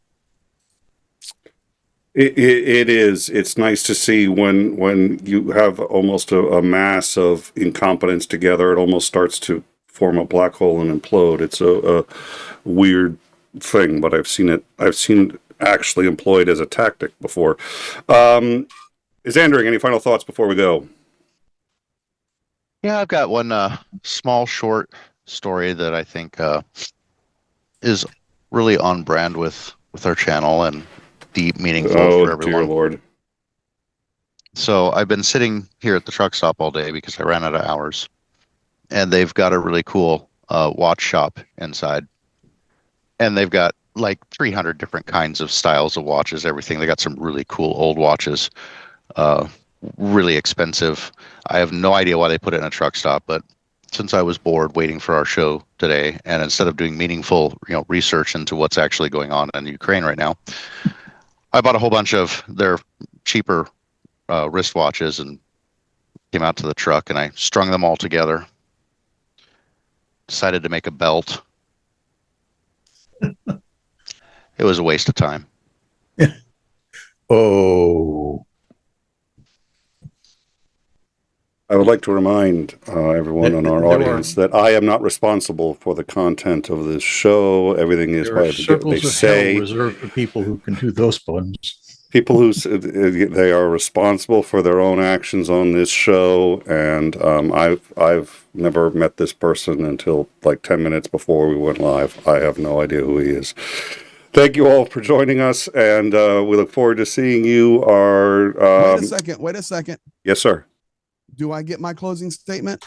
It is. It's nice to see when you have almost a mass of incompetence together, it almost starts to form a black hole and implode. It's a weird thing, but I've seen it actually employed as a tactic before. Xandring, any final thoughts before we go? Yeah, I've got one small short story that I think is really on brand with our channel and deep, meaningful for everyone. Dear Lord. So I've been sitting here at the truck stop all day because I ran out of hours, and they've got a really cool watch shop inside, and they've got like 300 different kinds of styles of watches, everything. They got some really cool old watches, really expensive. I have no idea why they put it in a truck stop, but since I was bored waiting for our show today, and instead of doing meaningful, research into what's actually going on in Ukraine right now, I bought a whole bunch of their cheaper wristwatches and came out to the truck, and I strung them all together. Decided to make a belt. It was a waste of time. Oh. I would like to remind everyone in our audience that I am not responsible for the content of this show. Everything is by they say. Reserved for people who can do those buttons. People who they are responsible for their own actions on this show, and I've never met this person until like 10 minutes before we went live. I have no idea who he is. Thank you all for joining us, and we look forward to seeing you. Wait a second. Yes, sir. Do I get my closing statement?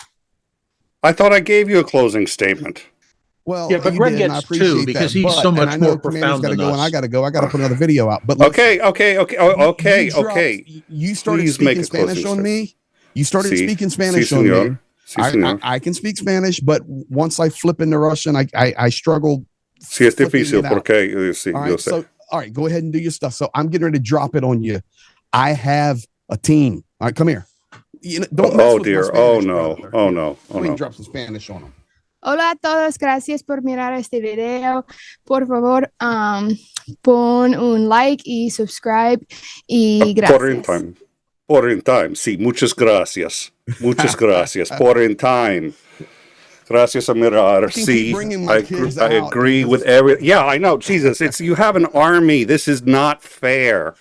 I thought I gave you a closing statement. Well, yeah, but Greg gets two because he's so much more profound than us. I got to go. I got to put another video out. But okay. You started speaking Spanish on me. You started speaking Spanish on me. I can speak Spanish, but once I flip into Russian, I struggle. Sí, es difícil porque sí, all right, so, all right, go ahead and do your stuff. So I'm getting ready to drop it on you. I have a team. All right, come here. Don't mess with my Spanish, brother. Oh no. Go ahead and drop some Spanish on them. Hola a todos, gracias por mirar este video. Por favor, pon un like y subscribe y gracias. Por in time. Sí, muchas gracias. Muchas gracias. Por in time. Gracias a mirar. See, I agree with every. Yeah, I know. Jesus, you have an army. This is not fair.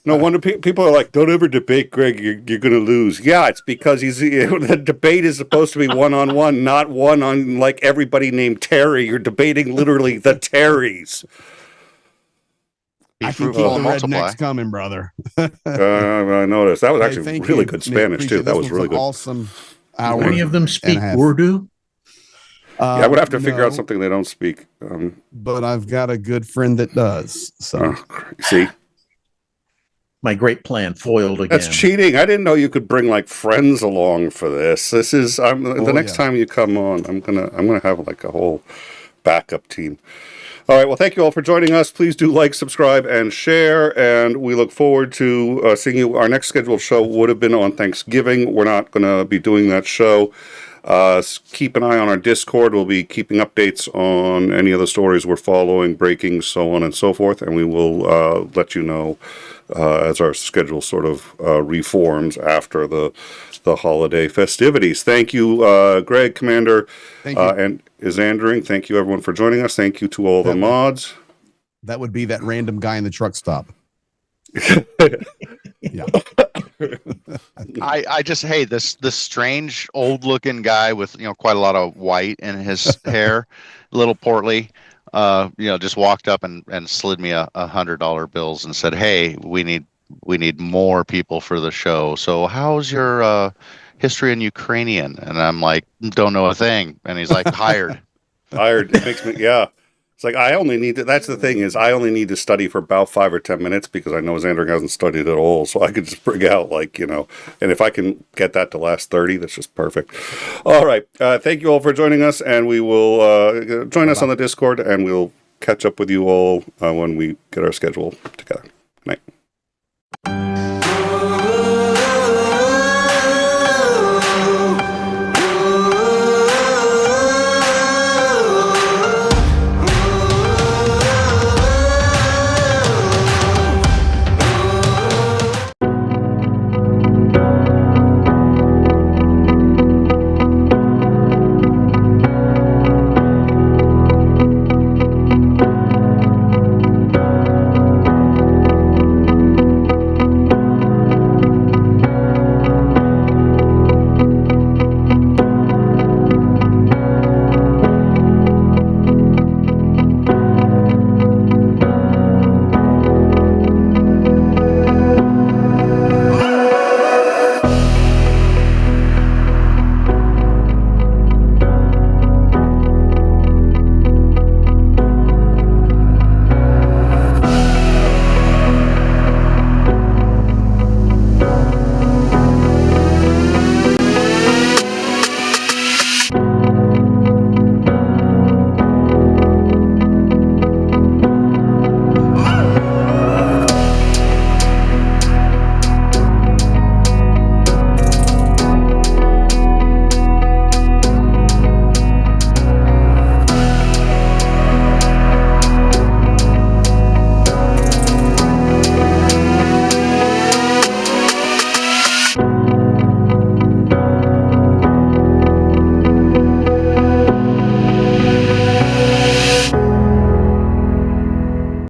No wonder people are like, don't ever debate Greg. You're going to lose. Yeah, it's because the debate is supposed to be one-on-one, not one on like everybody named Terry. You're debating literally the Terrys. I can keep the rednecks coming, brother. I noticed. That was actually really good Spanish, too. That was really good. Awesome hour. Any of them speak Urdu? Yeah, I would have to figure out something they don't speak. But I've got a good friend that does. So see? My great plan foiled again. That's cheating. I didn't know you could bring like friends along for this. This is the next time you come on, I'm gonna have like a whole backup team. All right. Well, thank you all for joining us. Please do like, subscribe, and share. And we look forward to seeing you. Our next scheduled show would have been on Thanksgiving. We're not going to be doing that show. Keep an eye on our Discord. We'll be keeping updates on any of the stories we're following, breaking, so on and so forth. And we will let you know as our schedule sort of reforms after the holiday festivities. Thank you, Greg, Commander, and Xandring. Thank you, everyone, for joining us. Thank you to all the mods. That would be that random guy in the truck stop. Yeah. I just this strange old looking guy with quite a lot of white in his hair, a little portly, just walked up and slid me $100 bills and said, "Hey, we need more people for the show. So how's your history in Ukrainian?" And I'm like, "Don't know a thing." And he's like, "Hired." Hired. It makes me It's like I only need to. That's the thing is, I only need to study for about 5 or 10 minutes because I know Xander hasn't studied at all. So I could just bring out and if I can get that to last 30, that's just perfect. All right, thank you all for joining us, and we will join us on the Discord, and we'll catch up with you all when we get our schedule together. Good night.